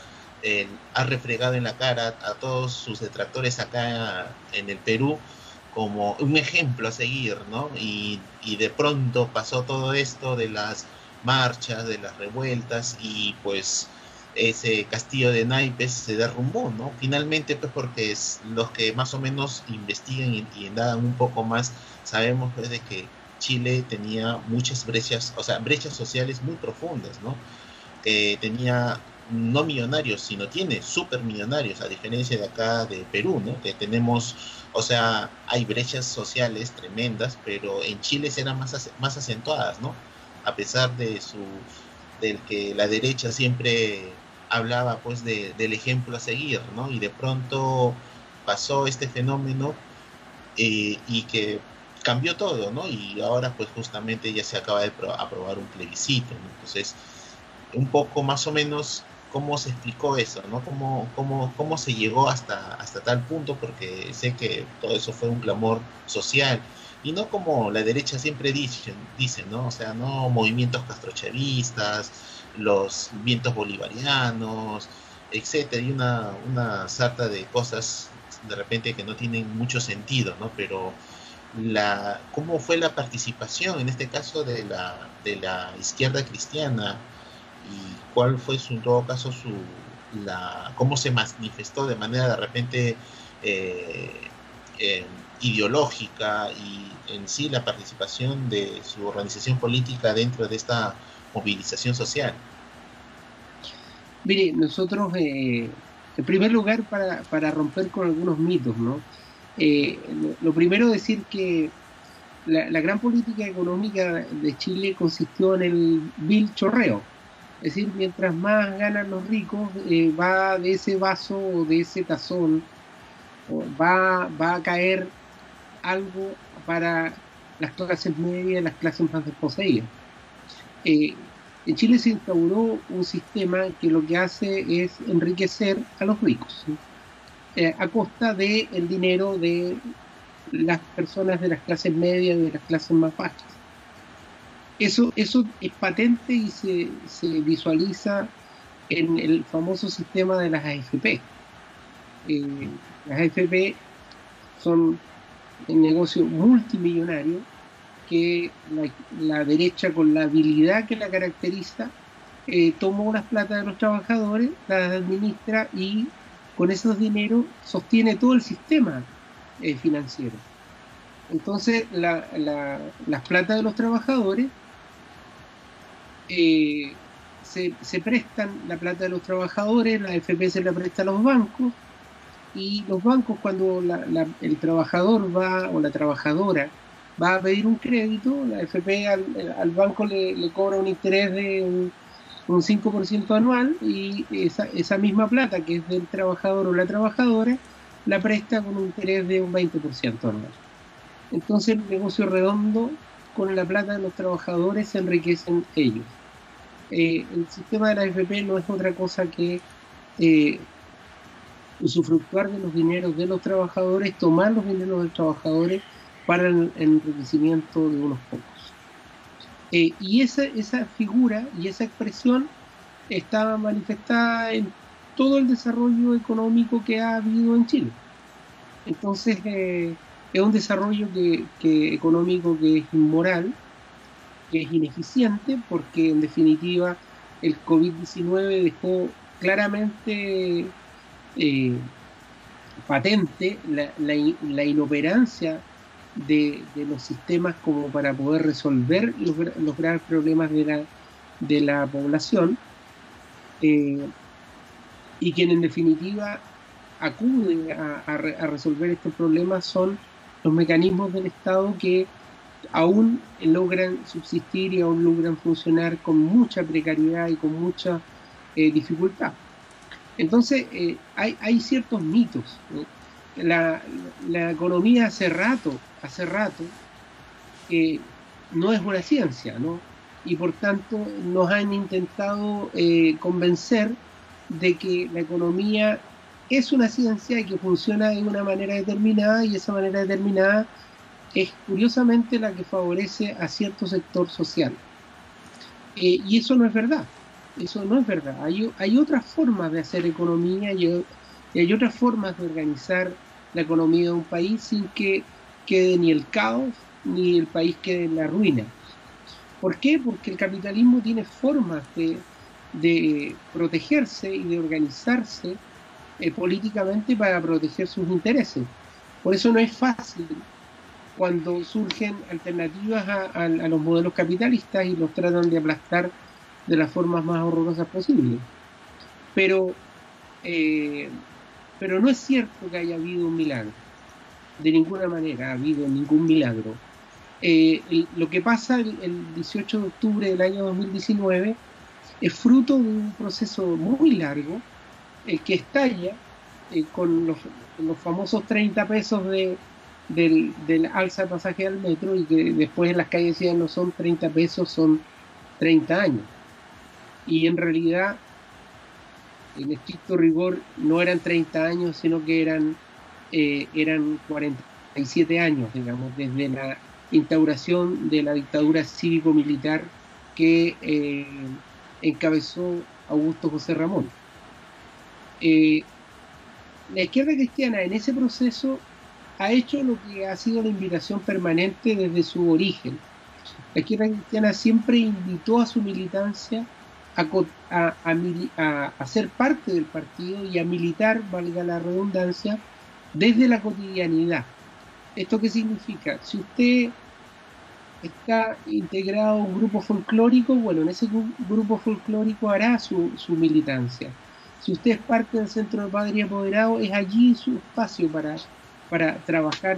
ha refregado en la cara a todos sus detractores acá en el Perú como un ejemplo a seguir, ¿no? Y de pronto pasó todo esto de las marchas, de las revueltas y pues ese castillo de naipes se derrumbó, ¿no? Finalmente, pues porque los que más o menos investigan y indagan un poco más, sabemos pues de que Chile tenía muchas brechas, o sea, brechas sociales muy profundas, ¿no? Tenía no millonarios, sino tiene supermillonarios, a diferencia de acá de Perú, ¿no? Que tenemos, o sea, hay brechas sociales tremendas, pero en Chile serán más acentuadas, ¿no? A pesar del que la derecha siempre hablaba pues del ejemplo a seguir, ¿no? Y de pronto pasó este fenómeno y que cambió todo, ¿no? Y ahora pues justamente ya se acaba de aprobar un plebiscito, ¿no? Entonces, un poco más o menos cómo se explicó eso, ¿no? Cómo se llegó hasta tal punto, porque sé que todo eso fue un clamor social, y no como la derecha siempre dice, ¿no? O sea, no movimientos castrochavistas, los vientos bolivarianos, etcétera, y una sarta de cosas de repente que no tienen mucho sentido, ¿no? Pero cómo fue la participación en este caso de la izquierda cristiana y cuál fue en todo caso cómo se manifestó de manera de repente eh, eh, ideológica y en sí la participación de su organización política dentro de esta movilización social. Mire, nosotros, en primer lugar, para romper con algunos mitos, ¿no? Lo primero es decir que la gran política económica de Chile consistió en el vil chorreo. Es decir, mientras más ganan los ricos, va de ese vaso o de ese tazón, va a caer algo para las clases medias, las clases más desposeídas. En Chile se instauró un sistema que lo que hace es enriquecer a los ricos, ¿sí? A costa del dinero de las personas de las clases medias y de las clases más bajas. Eso es patente y se visualiza en el famoso sistema de las AFP. Las AFP son un negocio multimillonario que la derecha, con la habilidad que la caracteriza, tomó las plata de los trabajadores, las administra y con esos dineros sostiene todo el sistema financiero. Entonces, las plata de los trabajadores se prestan, la plata de los trabajadores, la AFP se la presta a los bancos, y los bancos, cuando el trabajador va, o la trabajadora va a pedir un crédito, la AFP al banco le cobra un interés de un 5% anual, y esa misma plata que es del trabajador o la trabajadora la presta con un interés de un 20% anual. Entonces, el negocio redondo, con la plata de los trabajadores se enriquecen ellos. El sistema de la AFP no es otra cosa que usufructuar de los dineros de los trabajadores, tomar los dineros de los trabajadores para el enriquecimiento de unos pocos. Y esa figura y esa expresión está manifestada en todo el desarrollo económico que ha habido en Chile. Entonces, es un desarrollo económico que es inmoral, que es ineficiente, porque en definitiva el COVID-19 dejó claramente patente la inoperancia de los sistemas como para poder resolver los graves problemas de la población, y quien en definitiva acude a resolver estos problemas son los mecanismos del Estado, que aún logran subsistir y aún logran funcionar con mucha precariedad y con mucha dificultad. Entonces, hay ciertos mitos, ¿no? La economía hace rato que no es una ciencia, ¿no? Y por tanto nos han intentado convencer de que la economía es una ciencia y que funciona de una manera determinada, y esa manera determinada es curiosamente la que favorece a cierto sector social. Y eso no es verdad. Eso no es verdad. Hay otras formas de hacer economía, y hay otras formas de organizar la economía de un país sin que quede ni el caos ni el país quede en la ruina. ¿Por qué? Porque el capitalismo tiene formas de protegerse y de organizarse políticamente para proteger sus intereses. Por eso no es fácil cuando surgen alternativas a los modelos capitalistas y los tratan de aplastar de las formas más horrorosas posibles. Pero no es cierto que haya habido un milagro. De ninguna manera ha habido ningún milagro. Lo que pasa el 18 de octubre del año 2019 es fruto de un proceso muy largo, que estalla con los famosos 30 pesos del alza de pasaje al metro, y que después en las calles decían no son 30 pesos, son 30 años. Y en realidad, en estricto rigor, no eran 30 años, sino que eran 47 años, digamos, desde la instauración de la dictadura cívico-militar que encabezó Augusto José Ramón. La izquierda cristiana en ese proceso ha hecho lo que ha sido la invitación permanente desde su origen. La izquierda cristiana siempre invitó a su militancia a ser parte del partido y a militar, valga la redundancia, desde la cotidianidad. ¿Esto qué significa? Si usted está integrado a un grupo folclórico, bueno, en ese grupo folclórico hará su militancia. Si usted es parte del Centro de Padres y Apoderados, es allí su espacio para trabajar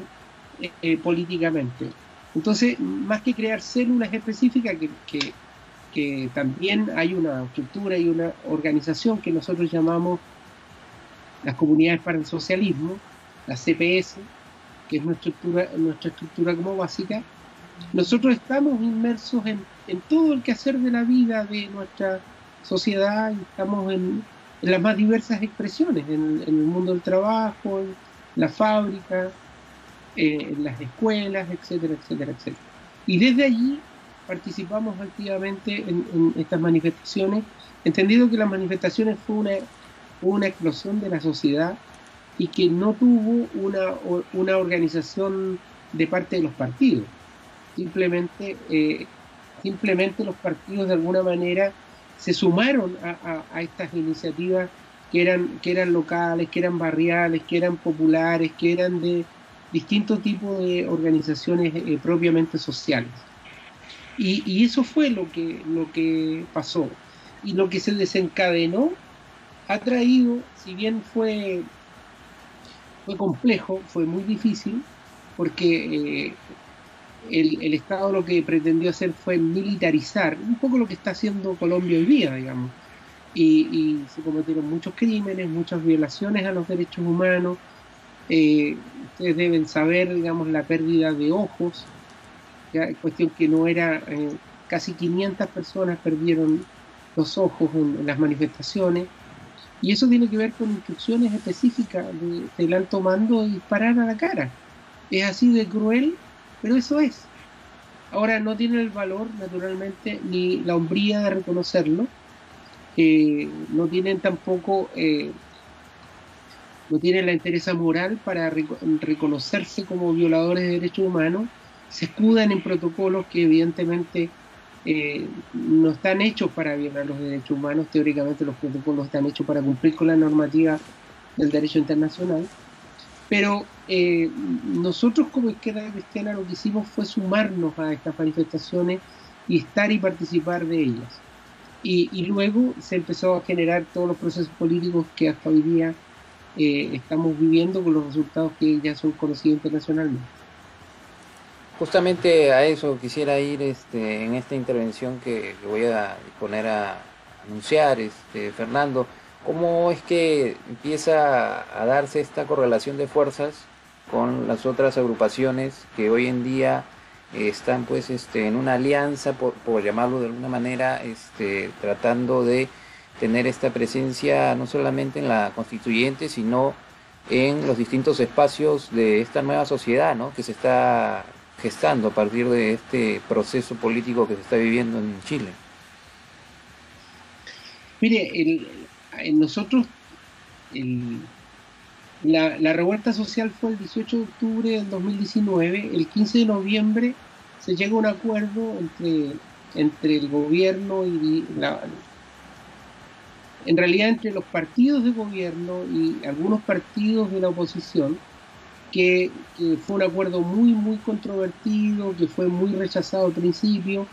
políticamente. Entonces, más que crear células específicas, que también hay una estructura y una organización que nosotros llamamos las Comunidades para el Socialismo, la CPS, que es nuestra estructura como básica, nosotros estamos inmersos en todo el quehacer de la vida de nuestra sociedad, y estamos en las más diversas expresiones, en el mundo del trabajo, en la fábrica, en las escuelas, etcétera, etcétera, etcétera. Y desde allí participamos activamente en estas manifestaciones, entendido que las manifestaciones fue una explosión de la sociedad y que no tuvo una organización de parte de los partidos. Simplemente los partidos de alguna manera se sumaron a estas iniciativas que eran locales, que eran barriales, que eran populares, que eran de distintos tipos de organizaciones propiamente sociales. Y eso fue lo que pasó. Y lo que se desencadenó ha traído, si bien fue complejo, fue muy difícil, porque el Estado lo que pretendió hacer fue militarizar, un poco lo que está haciendo Colombia hoy día, digamos. Y se cometieron muchos crímenes, muchas violaciones a los derechos humanos. Ustedes deben saber, digamos, la pérdida de ojos, ya, cuestión que no era, casi 500 personas perdieron los ojos en las manifestaciones, y eso tiene que ver con instrucciones específicas del alto mando de disparar a la cara. Es así de cruel, pero eso es. Ahora no tienen el valor, naturalmente, ni la hombría de reconocerlo, no tienen tampoco, no tienen la entereza moral para reconocerse como violadores de derechos humanos, se escudan en protocolos que evidentemente no están hechos para violar los derechos humanos. Teóricamente los protocolos están hechos para cumplir con la normativa del derecho internacional, pero nosotros como Izquierda Cristiana lo que hicimos fue sumarnos a estas manifestaciones y estar y participar de ellas, y luego se empezó a generar todos los procesos políticos que hasta hoy día estamos viviendo, con los resultados que ya son conocidos internacionalmente. Justamente a eso quisiera ir en esta intervención que voy a poner a anunciar, Fernando. ¿Cómo es que empieza a darse esta correlación de fuerzas con las otras agrupaciones que hoy en día están pues en una alianza, por llamarlo de alguna manera, tratando de tener esta presencia no solamente en la constituyente, sino en los distintos espacios de esta nueva sociedad, ¿no?, que se está gestando a partir de este proceso político que se está viviendo en Chile? Mire, nosotros, la revuelta social fue el 18 de octubre del 2019, el 15 de noviembre se llega a un acuerdo entre el gobierno y en realidad entre los partidos de gobierno y algunos partidos de la oposición, que fue un acuerdo muy, muy controvertido, que fue muy rechazado al principio.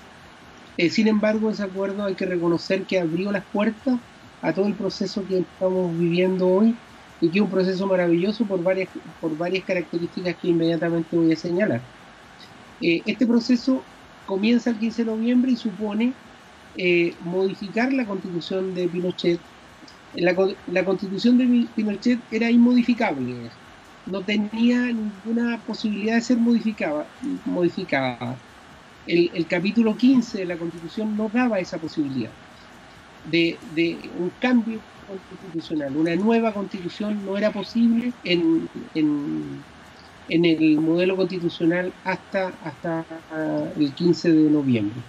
Sin embargo, ese acuerdo hay que reconocer que abrió las puertas a todo el proceso que estamos viviendo hoy, y que es un proceso maravilloso por varias características que inmediatamente voy a señalar. Este proceso comienza el 15 de noviembre y supone modificar la constitución de Pinochet. La constitución de Pinochet era inmodificable, no tenía ninguna posibilidad de ser modificada. El capítulo 15 de la Constitución no daba esa posibilidad de un cambio constitucional. Una nueva constitución no era posible en el modelo constitucional hasta el 15 de noviembre.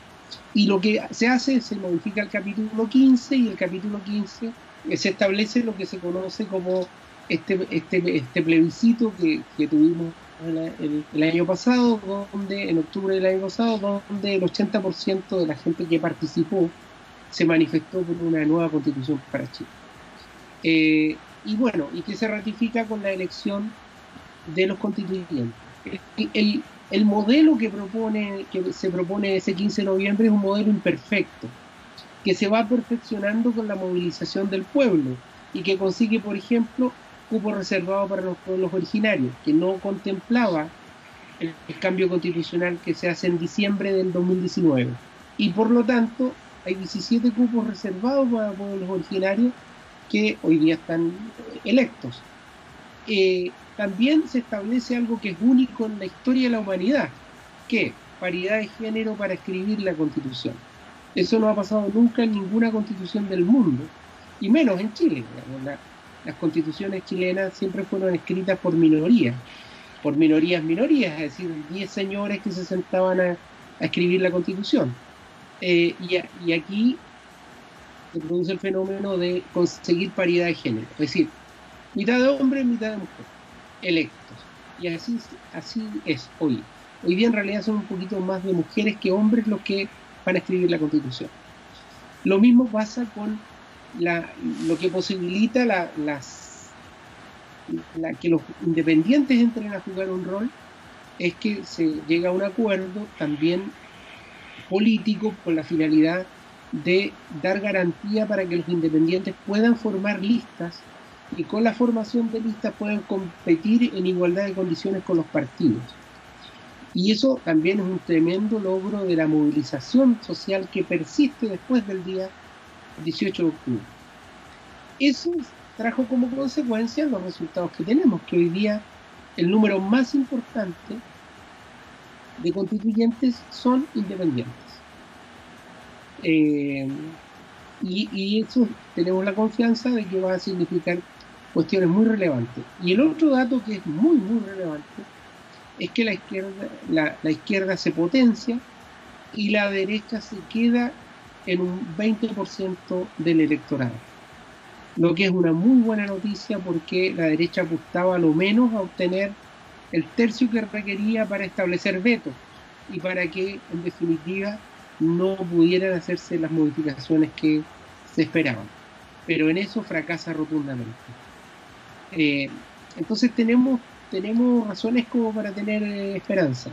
Y lo que se hace es se modifica el capítulo 15, y el capítulo 15 se establece lo que se conoce como este plebiscito que tuvimos el año pasado, en octubre del año pasado, donde el 80% de la gente que participó se manifestó por una nueva constitución para Chile. Y bueno, y que se ratifica con la elección de los constituyentes. El modelo que se propone ese 15 de noviembre es un modelo imperfecto, que se va perfeccionando con la movilización del pueblo, y que consigue, por ejemplo, cupo reservado para los pueblos originarios, que no contemplaba el cambio constitucional que se hace en diciembre del 2019. Y por lo tanto, hay 17 cupos reservados para pueblos originarios que hoy día están electos. También se establece algo que es único en la historia de la humanidad, que paridad de género para escribir la Constitución. Eso no ha pasado nunca en ninguna constitución del mundo, y menos en Chile. Las constituciones chilenas siempre fueron escritas por minorías, es decir, 10 señores que se sentaban a escribir la Constitución. Y aquí se produce el fenómeno de conseguir paridad de género, es decir, mitad de hombres, mitad de mujeres, electos. Y así es hoy. Hoy día en realidad son un poquito más de mujeres que hombres los que van a escribir la Constitución. Lo mismo pasa con lo que posibilita que los independientes entren a jugar un rol, es que se llega a un acuerdo también político con la finalidad de dar garantía para que los independientes puedan formar listas y con la formación de listas puedan competir en igualdad de condiciones con los partidos. Y eso también es un tremendo logro de la movilización social que persiste después del día 18 de octubre. Eso trajo como consecuencia los resultados que tenemos, que hoy día el número más importante de constituyentes son independientes. Y eso tenemos la confianza de que va a significar cuestiones muy relevantes. Y el otro dato que es muy, muy relevante es que la izquierda se potencia y la derecha se queda en un 20% del electorado. Lo que es una muy buena noticia, porque la derecha apostaba a lo menos a obtener el tercio que requería para establecer vetos y para que, en definitiva, no pudieran hacerse las modificaciones que se esperaban. Pero en eso fracasa rotundamente. Entonces tenemos razones como para tener esperanza.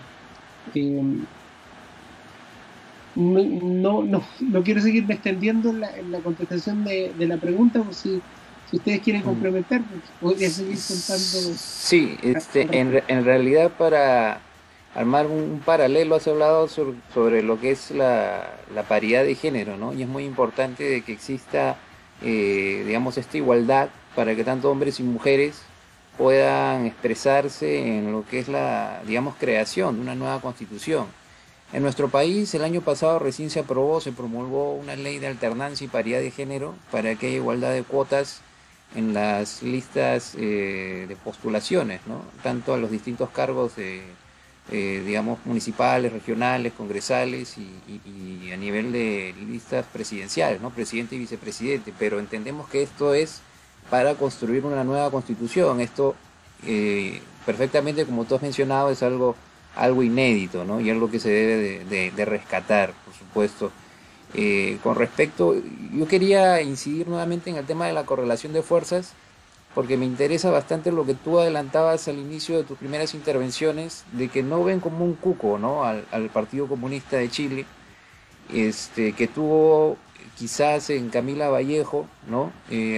No quiero seguirme extendiendo en la contestación de la pregunta, por si ustedes quieren complementar, podría seguir contando. Sí, en realidad, para armar un paralelo, has hablado sobre lo que es la paridad de género, ¿no? Y es muy importante de que exista, digamos, esta igualdad para que tanto hombres y mujeres puedan expresarse en lo que es la, digamos, creación de una nueva constitución. En nuestro país, el año pasado recién se promulgó una ley de alternancia y paridad de género para que haya igualdad de cuotas en las listas de postulaciones, ¿no? Tanto a los distintos cargos digamos, municipales, regionales, congresales y a nivel de listas presidenciales, ¿no? Presidente y vicepresidente. Pero entendemos que esto es para construir una nueva constitución. Esto, perfectamente, como tú has mencionado, es algo inédito, ¿no? Y algo que se debe de rescatar, por supuesto. Con respecto, yo quería incidir nuevamente en el tema de la correlación de fuerzas, porque me interesa bastante lo que tú adelantabas al inicio de tus primeras intervenciones, de que no ven como un cuco, ¿no? al Partido Comunista de Chile, que tuvo quizás en Camila Vallejo, ¿no?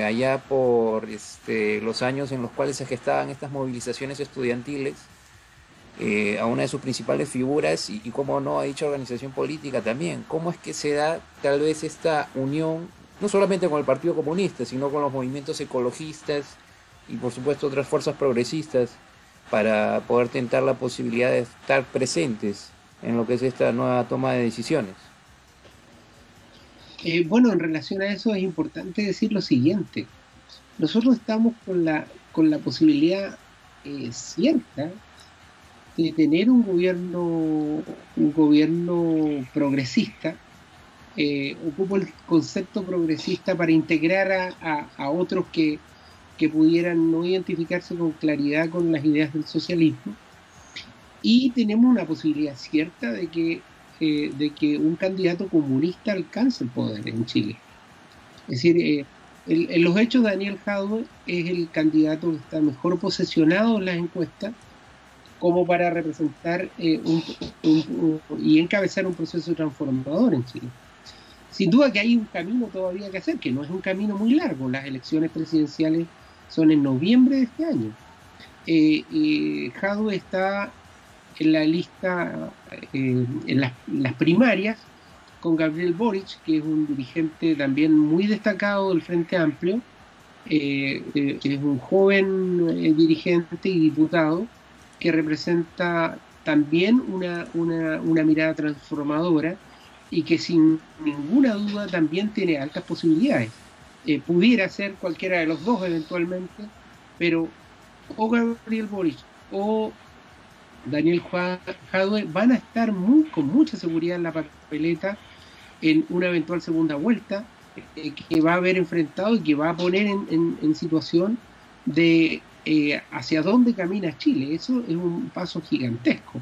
Allá por los años en los cuales se gestaban estas movilizaciones estudiantiles, a una de sus principales figuras y cómo no, a dicha organización política también. ¿Cómo es que se da tal vez esta unión, no solamente con el Partido Comunista, sino con los movimientos ecologistas y por supuesto otras fuerzas progresistas, para poder tentar la posibilidad de estar presentes en lo que es esta nueva toma de decisiones? Bueno, en relación a eso es importante decir lo siguiente. Nosotros estamos con la posibilidad cierta de tener un gobierno progresista. Ocupo el concepto progresista para integrar a otros que pudieran no identificarse con claridad con las ideas del socialismo, y tenemos una posibilidad cierta de que un candidato comunista alcance el poder en Chile. Es decir, en los hechos, Daniel Jadwe es el candidato que está mejor posesionado en las encuestas como para representar y encabezar un proceso transformador en Chile. Sin duda que hay un camino todavía que hacer, que no es un camino muy largo. Las elecciones presidenciales son en noviembre de este año. Jadwe está en la lista, en las primarias, con Gabriel Boric, que es un dirigente también muy destacado del Frente Amplio. Es un joven dirigente y diputado que representa también una mirada transformadora y que sin ninguna duda también tiene altas posibilidades. Pudiera ser cualquiera de los dos eventualmente, pero o Gabriel Boric o Daniel Jadwe van a estar con mucha seguridad en la papeleta en una eventual segunda vuelta, que va a haber enfrentado y que va a poner en situación de hacia dónde camina Chile. Eso es un paso gigantesco.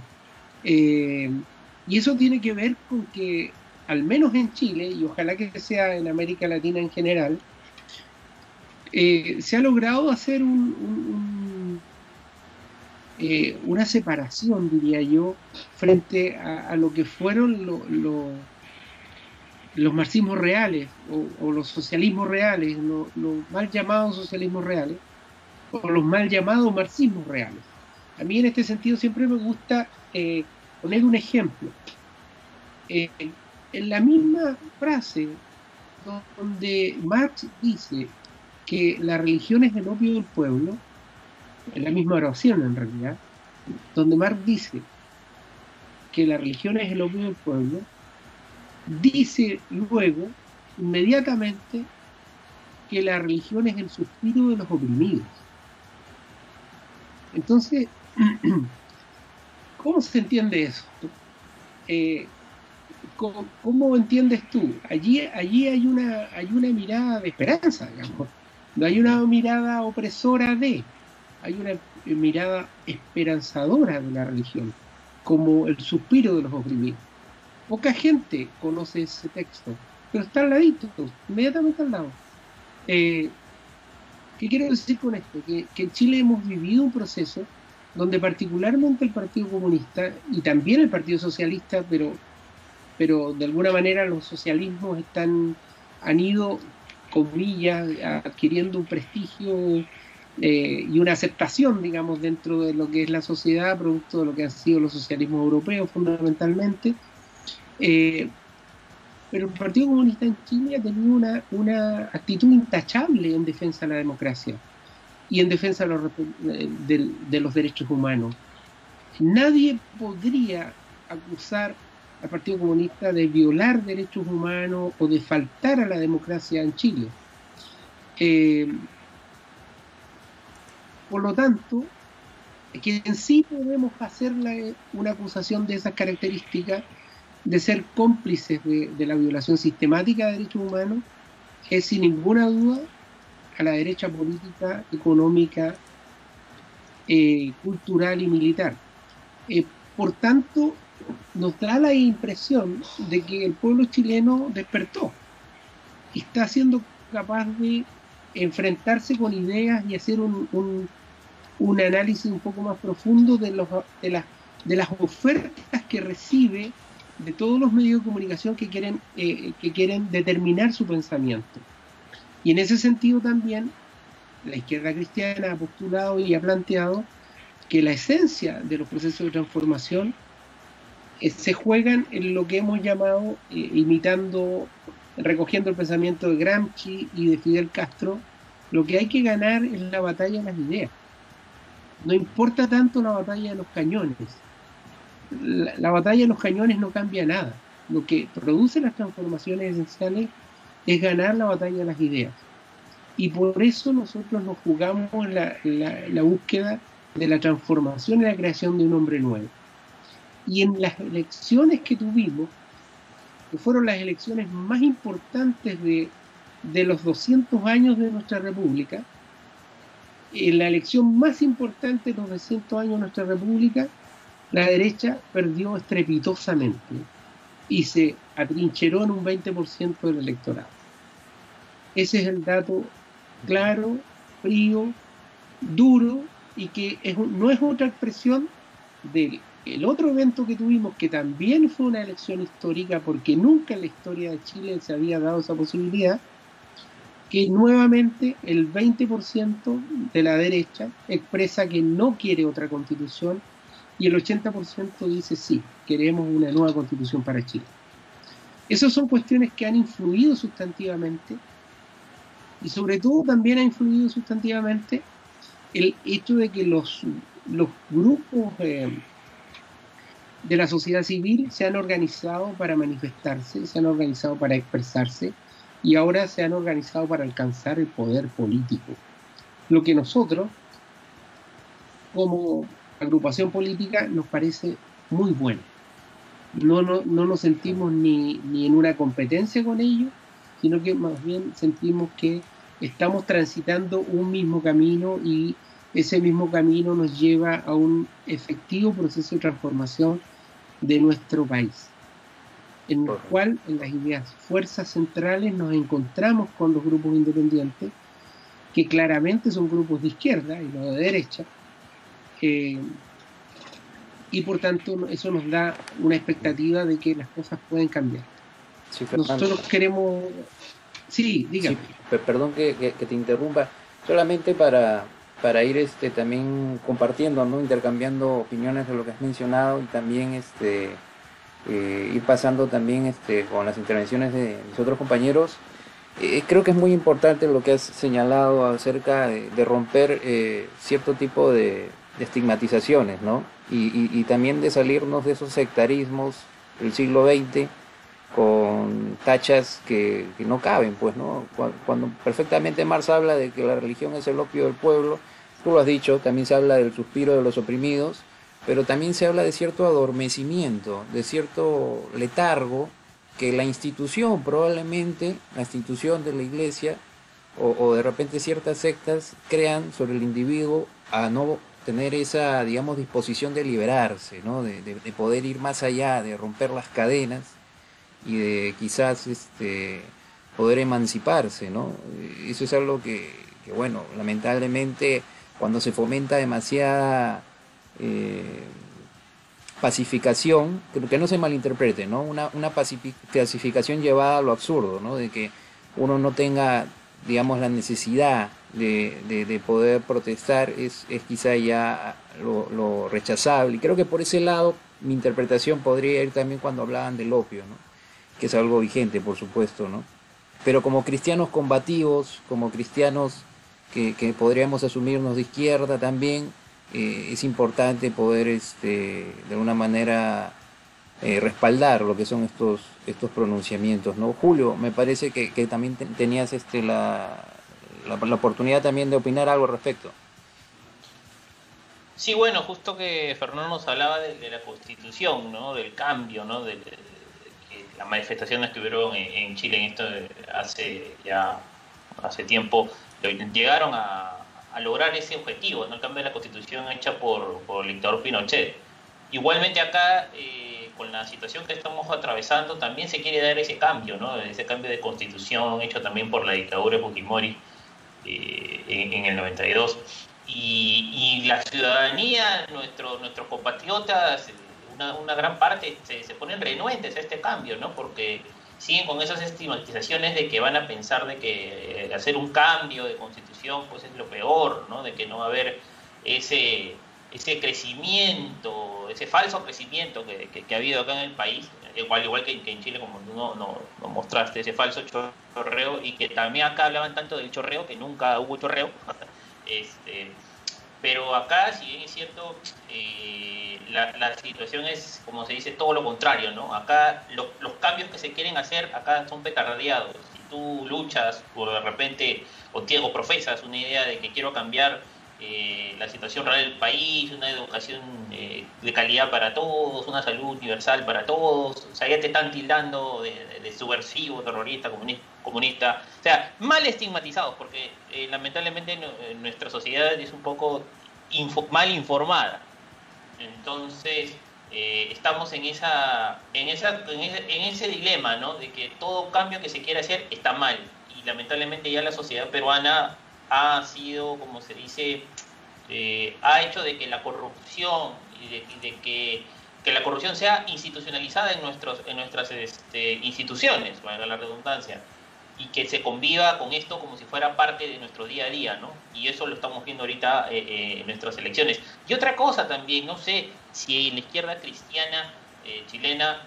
Y eso tiene que ver con que, al menos en Chile, y ojalá que sea en América Latina en general, se ha logrado hacer una separación, diría yo, frente a lo que fueron los marxismos reales o los socialismos reales, los mal llamados socialismos reales, o los mal llamados marxismos reales. A mí en este sentido siempre me gusta poner un ejemplo. En la misma frase donde Marx dice que la religión es el opio del pueblo, en la misma oración en realidad, donde Marx dice que la religión es el opio del pueblo, dice luego, inmediatamente, que la religión es el suspiro de los oprimidos. Entonces, ¿cómo se entiende eso? ¿Cómo entiendes tú? Allí hay una mirada de esperanza, digamos. No hay una mirada opresora hay una mirada esperanzadora de la religión, como el suspiro de los oprimidos. Poca gente conoce ese texto, pero está al ladito, inmediatamente al lado. ¿Qué quiero decir con esto? Que en Chile hemos vivido un proceso donde particularmente el Partido Comunista y también el Partido Socialista, pero de alguna manera los socialismos han ido, comillas, adquiriendo un prestigio y una aceptación, digamos, dentro de lo que es la sociedad, producto de lo que han sido los socialismos europeos fundamentalmente. Pero el Partido Comunista en Chile ha tenido una actitud intachable en defensa de la democracia y en defensa de los derechos humanos. Nadie podría acusar al Partido Comunista de violar derechos humanos o de faltar a la democracia en Chile. Por lo tanto, que en sí podemos hacerle una acusación de esas características, de ser cómplices de la violación sistemática de derechos humanos, es sin ninguna duda a la derecha política, económica, cultural y militar. Por tanto, nos da la impresión de que el pueblo chileno despertó y está siendo capaz de enfrentarse con ideas y hacer un análisis un poco más profundo de las ofertas que recibe de todos los medios de comunicación que quieren determinar su pensamiento. Y en ese sentido también la izquierda cristiana ha postulado y ha planteado que la esencia de los procesos de transformación se juegan en lo que hemos llamado, recogiendo el pensamiento de Gramsci y de Fidel Castro, lo que hay que ganar es la batalla de las ideas. No importa tanto la batalla de los cañones. La batalla de los cañones no cambia nada. Lo que produce las transformaciones esenciales es ganar la batalla de las ideas. Y por eso nosotros nos jugamos la búsqueda de la transformación y la creación de un hombre nuevo. Y en las elecciones que tuvimos, que fueron las elecciones más importantes de los 200 años de nuestra República, en la elección más importante de los 200 años de nuestra República, la derecha perdió estrepitosamente y se atrincheró en un 20% del electorado. Ese es el dato claro, frío, duro, y que no es otra expresión del otro evento que tuvimos, que también fue una elección histórica, porque nunca en la historia de Chile se había dado esa posibilidad, que nuevamente el 20% de la derecha expresa que no quiere otra constitución y el 80% dice sí, queremos una nueva constitución para Chile. Esas son cuestiones que han influido sustantivamente, y sobre todo también ha influido sustantivamente el hecho de que los grupos de la sociedad civil se han organizado para manifestarse, se han organizado para expresarse y ahora se han organizado para alcanzar el poder político. Lo que nosotros, como agrupación política, nos parece muy bueno. No nos sentimos ni en una competencia con ellos, sino que más bien sentimos que estamos transitando un mismo camino y ese mismo camino nos lleva a un efectivo proceso de transformación de nuestro país, en el cual en las ideas fuerzas centrales nos encontramos con los grupos independientes, que claramente son grupos de izquierda y no de derecha, y por tanto eso nos da una expectativa de que las cosas pueden cambiar. Sí, nosotros queremos... Sí, dígame. Sí, perdón que te interrumpa, solamente para ir también compartiendo, ¿no? Intercambiando opiniones de lo que has mencionado y también ir pasando también con las intervenciones de mis otros compañeros. Creo que es muy importante lo que has señalado acerca de romper cierto tipo de estigmatizaciones, ¿no? Y también de salirnos de esos sectarismos del siglo XX con tachas que no caben, pues, ¿no? Cuando perfectamente Marx habla de que la religión es el opio del pueblo, tú lo has dicho, también se habla del suspiro de los oprimidos, pero también se habla de cierto adormecimiento, de cierto letargo que la institución, probablemente la institución de la iglesia o de repente ciertas sectas crean sobre el individuo a no tener esa, digamos, disposición de liberarse, ¿no? De poder ir más allá, de romper las cadenas y de quizás poder emanciparse, ¿no? Eso es algo que bueno, lamentablemente cuando se fomenta demasiada pacificación, que no se malinterprete, ¿no? Una pacificación llevada a lo absurdo, ¿no? De que uno no tenga, digamos, la necesidad de poder protestar es quizá ya lo rechazable. Y creo que por ese lado mi interpretación podría ir también cuando hablaban del opio, ¿no? Que es algo vigente, por supuesto, ¿no? Pero como cristianos combativos, como cristianos que podríamos asumirnos de izquierda también, es importante poder de alguna manera respaldar lo que son estos pronunciamientos, ¿no? Julio, me parece que también tenías la oportunidad también de opinar algo al respecto. Sí, bueno, justo que Fernando nos hablaba de la Constitución, ¿no? Del cambio, ¿no? De las manifestaciones que hubieron en Chile en esto hace tiempo llegaron a lograr ese objetivo, ¿no? El cambio de la Constitución hecha por el dictador Pinochet. Igualmente acá, con la situación que estamos atravesando, también se quiere dar ese cambio, ¿no? Ese cambio de Constitución hecho también por la dictadura de Fujimori en el 92. Y la ciudadanía, nuestros compatriotas, una gran parte se ponen renuentes a este cambio, ¿no? Porque siguen con esas estigmatizaciones de que van a pensar de que hacer un cambio de constitución pues es lo peor, ¿no? De que no va a haber ese crecimiento, ese falso crecimiento que ha habido acá en el país, igual que en Chile, como tú no mostraste, ese falso chorreo, y que también acá hablaban tanto del chorreo, que nunca hubo chorreo. Pero acá, si bien es cierto, la situación es, como se dice, todo lo contrario, ¿no? Acá los cambios que se quieren hacer acá son petardeados. Si tú luchas o de repente o profesas una idea de que quiero cambiar la situación real del país, una educación de calidad para todos, una salud universal para todos, o sea, ya te están tildando de subversivo, terrorista, comunista, o sea, mal estigmatizados, porque lamentablemente nuestra sociedad es un poco mal informada. Entonces, estamos en ese dilema, ¿no? De que todo cambio que se quiere hacer está mal, y lamentablemente ya la sociedad peruana ha sido, como se dice, ha hecho de que la corrupción y de que la corrupción sea institucionalizada en nuestras instituciones, valga la redundancia, y que se conviva con esto como si fuera parte de nuestro día a día, ¿no? Y eso lo estamos viendo ahorita en nuestras elecciones. Y otra cosa también, no sé si la izquierda cristiana chilena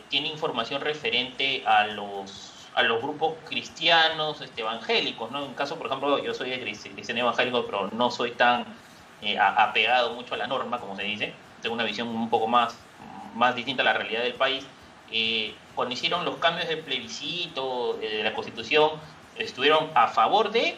tiene información referente a los grupos cristianos evangélicos, ¿no? En caso, por ejemplo, yo soy cristiano evangélico, pero no soy tan apegado mucho a la norma, como se dice. Tengo una visión un poco más más distinta a la realidad del país, cuando hicieron los cambios del plebiscito, de la Constitución, ¿estuvieron a favor de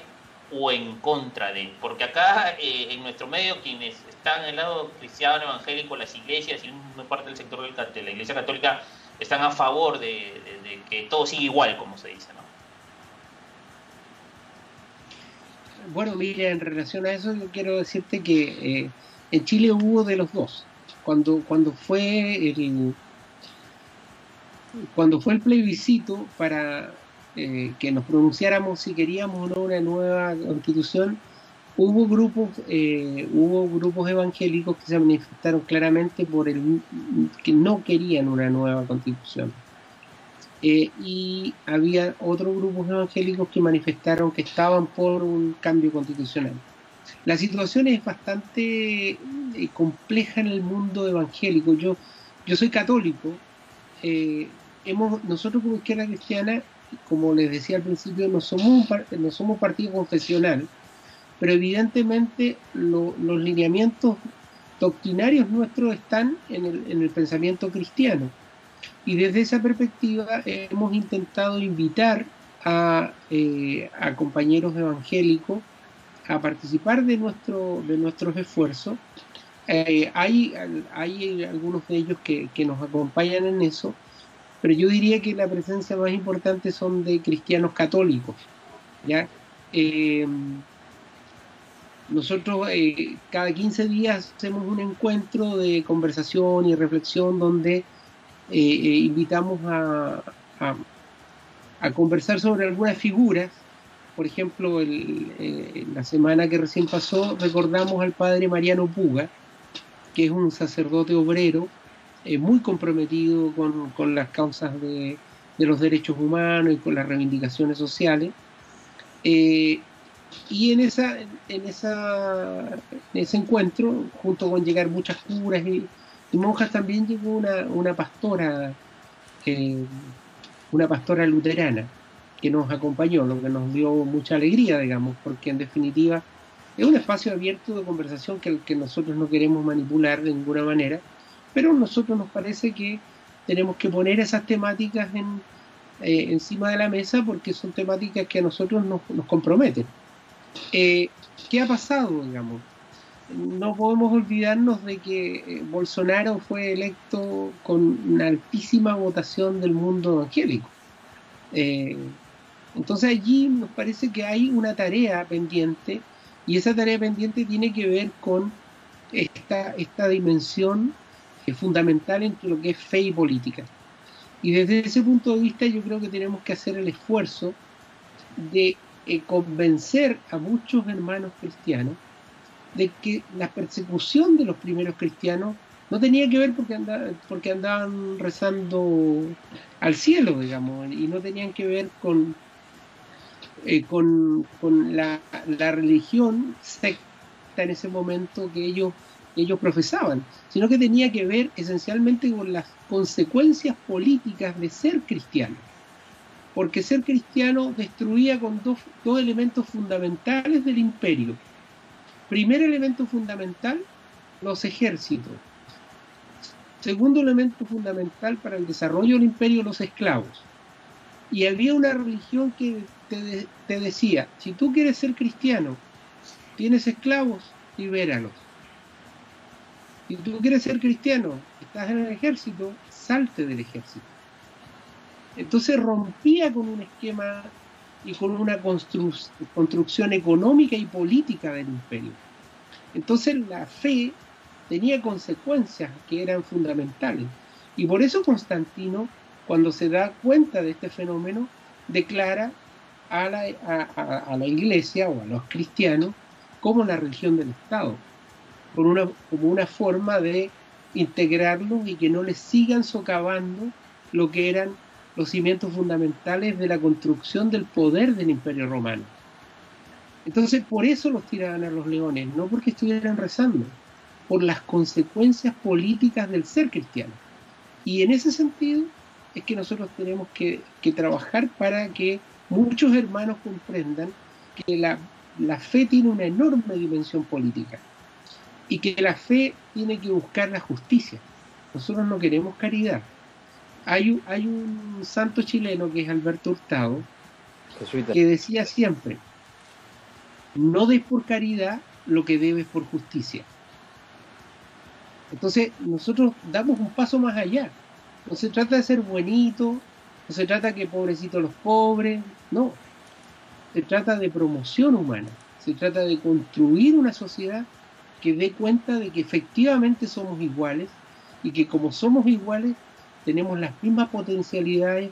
o en contra de? Porque acá en nuestro medio quienes están en el lado cristiano, evangélico, las iglesias y una parte del sector de la Iglesia Católica están a favor de que todo siga igual, como se dice, ¿no? Bueno, mira, en relación a eso yo quiero decirte que en Chile hubo de los dos. Cuando fue el plebiscito para que nos pronunciáramos si queríamos o no una nueva constitución, hubo grupos evangélicos que se manifestaron claramente por que no querían una nueva constitución. Y había otros grupos evangélicos que manifestaron que estaban por un cambio constitucional. La situación es bastante compleja en el mundo evangélico. Yo soy católico. Nosotros como Izquierda Cristiana, como les decía al principio, no somos partido confesional, pero evidentemente los lineamientos doctrinarios nuestros están en el pensamiento cristiano. Y desde esa perspectiva hemos intentado invitar a compañeros evangélicos a participar de nuestros esfuerzos. Hay algunos de ellos que nos acompañan en eso, pero yo diría que la presencia más importante son de cristianos católicos, ¿ya? Nosotros cada 15 días hacemos un encuentro de conversación y reflexión donde invitamos a conversar sobre algunas figuras. Por ejemplo, la semana que recién pasó recordamos al padre Mariano Puga, que es un sacerdote obrero muy comprometido con las causas de los derechos humanos y con las reivindicaciones sociales. Y en ese encuentro, junto con llegar muchas curas y monjas, también llegó una pastora luterana que nos acompañó, lo que nos dio mucha alegría, digamos, porque en definitiva es un espacio abierto de conversación que nosotros no queremos manipular de ninguna manera, pero a nosotros nos parece que tenemos que poner esas temáticas encima de la mesa porque son temáticas que a nosotros nos comprometen. ¿Qué ha pasado, digamos? No podemos olvidarnos de que Bolsonaro fue electo con una altísima votación del mundo evangélico. Entonces allí nos parece que hay una tarea pendiente, y esa tarea pendiente tiene que ver con esta dimensión fundamental entre lo que es fe y política. Y desde ese punto de vista yo creo que tenemos que hacer el esfuerzo de convencer a muchos hermanos cristianos de que la persecución de los primeros cristianos no tenía que ver porque andaban rezando al cielo, digamos, y no tenían que ver con la religión secta en ese momento que ellos profesaban, sino que tenía que ver esencialmente con las consecuencias políticas de ser cristiano, porque ser cristiano destruía con dos elementos fundamentales del imperio. Primer elemento fundamental, los ejércitos. Segundo elemento fundamental para el desarrollo del imperio, los esclavos. Y había una religión que te decía, si tú quieres ser cristiano, tienes esclavos, libéralos. Si tú quieres ser cristiano, estás en el ejército, salte del ejército. Entonces rompía con un esquema y con una construcción económica y política del imperio. Entonces la fe tenía consecuencias que eran fundamentales. Y por eso Constantino, cuando se da cuenta de este fenómeno, declara a la iglesia o a los cristianos como la religión del Estado, como una forma de integrarlos y que no les sigan socavando lo que eran los cimientos fundamentales de la construcción del poder del Imperio Romano. Entonces, por eso los tiraban a los leones, no porque estuvieran rezando, por las consecuencias políticas del ser cristiano. Y en ese sentido es que nosotros tenemos que trabajar para que muchos hermanos comprendan que la fe tiene una enorme dimensión política y que la fe tiene que buscar la justicia, nosotros no queremos caridad. Hay un santo chileno que es Alberto Hurtado, que decía siempre: no des por caridad lo que debes por justicia. Entonces nosotros damos un paso más allá. No se trata de ser buenito, no se trata que pobrecitos los pobres, no. Se trata de promoción humana, se trata de construir una sociedad que dé cuenta de que efectivamente somos iguales y que como somos iguales tenemos las mismas potencialidades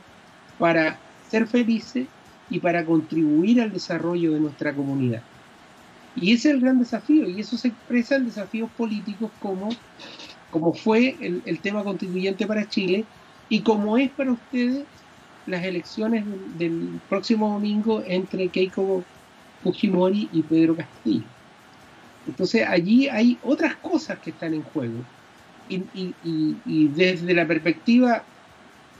para ser felices y para contribuir al desarrollo de nuestra comunidad. Y ese es el gran desafío, y eso se expresa en desafíos políticos como fue el tema constituyente para Chile y como es para ustedes las elecciones del próximo domingo entre Keiko Fujimori y Pedro Castillo. Entonces allí hay otras cosas que están en juego y desde la perspectiva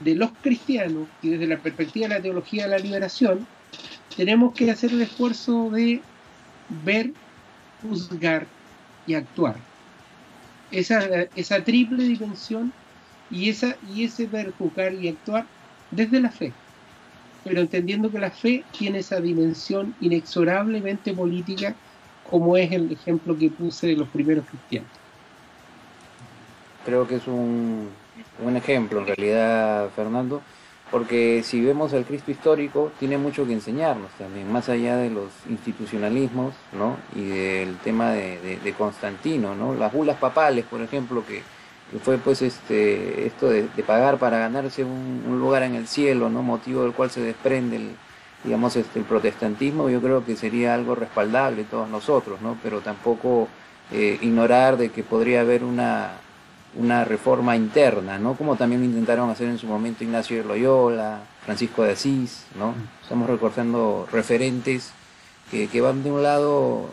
de los cristianos y desde la perspectiva de la teología de la liberación tenemos que hacer el esfuerzo de ver, juzgar y actuar. Esa triple dimensión y ese ver, juzgar y actuar desde la fe, pero entendiendo que la fe tiene esa dimensión inexorablemente política, como es el ejemplo que puse de los primeros cristianos. Creo que es un ejemplo en realidad, Fernando, porque si vemos al Cristo histórico tiene mucho que enseñarnos también, más allá de los institucionalismos, ¿no? Y del tema de Constantino, ¿no? Las bulas papales, por ejemplo, que fue pues esto de pagar para ganarse un lugar en el cielo, ¿no? Motivo del cual se desprende el protestantismo. Yo creo que sería algo respaldable todos nosotros, ¿no? Pero tampoco ignorar de que podría haber una reforma interna, ¿no? Como también intentaron hacer en su momento Ignacio de Loyola, Francisco de Asís, ¿no? Estamos recordando referentes que van de un lado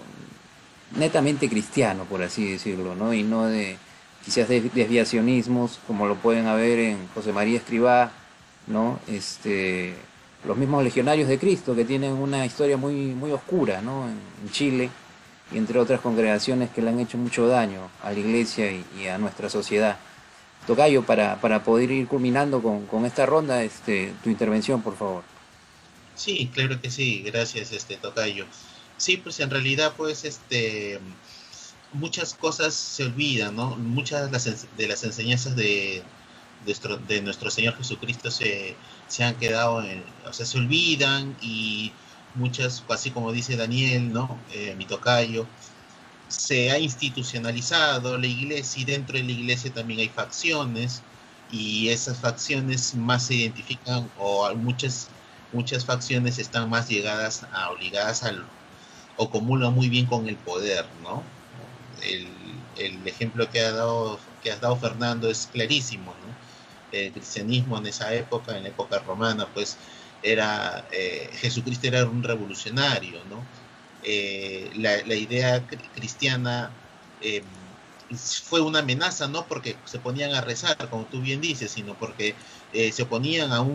netamente cristiano, por así decirlo, ¿no? Y no de quizás desviacionismos como lo pueden haber en José María Escrivá, ¿no? Los mismos legionarios de Cristo, que tienen una historia muy, muy oscura, ¿no? En Chile, y entre otras congregaciones que le han hecho mucho daño a la iglesia y a nuestra sociedad. Tocayo, para poder ir culminando con esta ronda, tu intervención, por favor. Sí, claro que sí, gracias, Tocayo. Sí, pues en realidad, pues, muchas cosas se olvidan, ¿no? Muchas de las enseñanzas de nuestro Señor Jesucristo se han quedado, se olvidan, y muchas, así como dice Daniel, ¿no? Mi tocayo, se ha institucionalizado la iglesia, y dentro de la iglesia también hay facciones, y esas facciones más se identifican, o muchas facciones están más obligadas o comulgan muy bien con el poder, ¿no? El ejemplo que has dado Fernando es clarísimo, ¿no? El cristianismo en esa época, en la época romana, pues Jesucristo era un revolucionario, ¿no? La idea cristiana fue una amenaza, no porque se ponían a rezar, como tú bien dices, sino porque se oponían a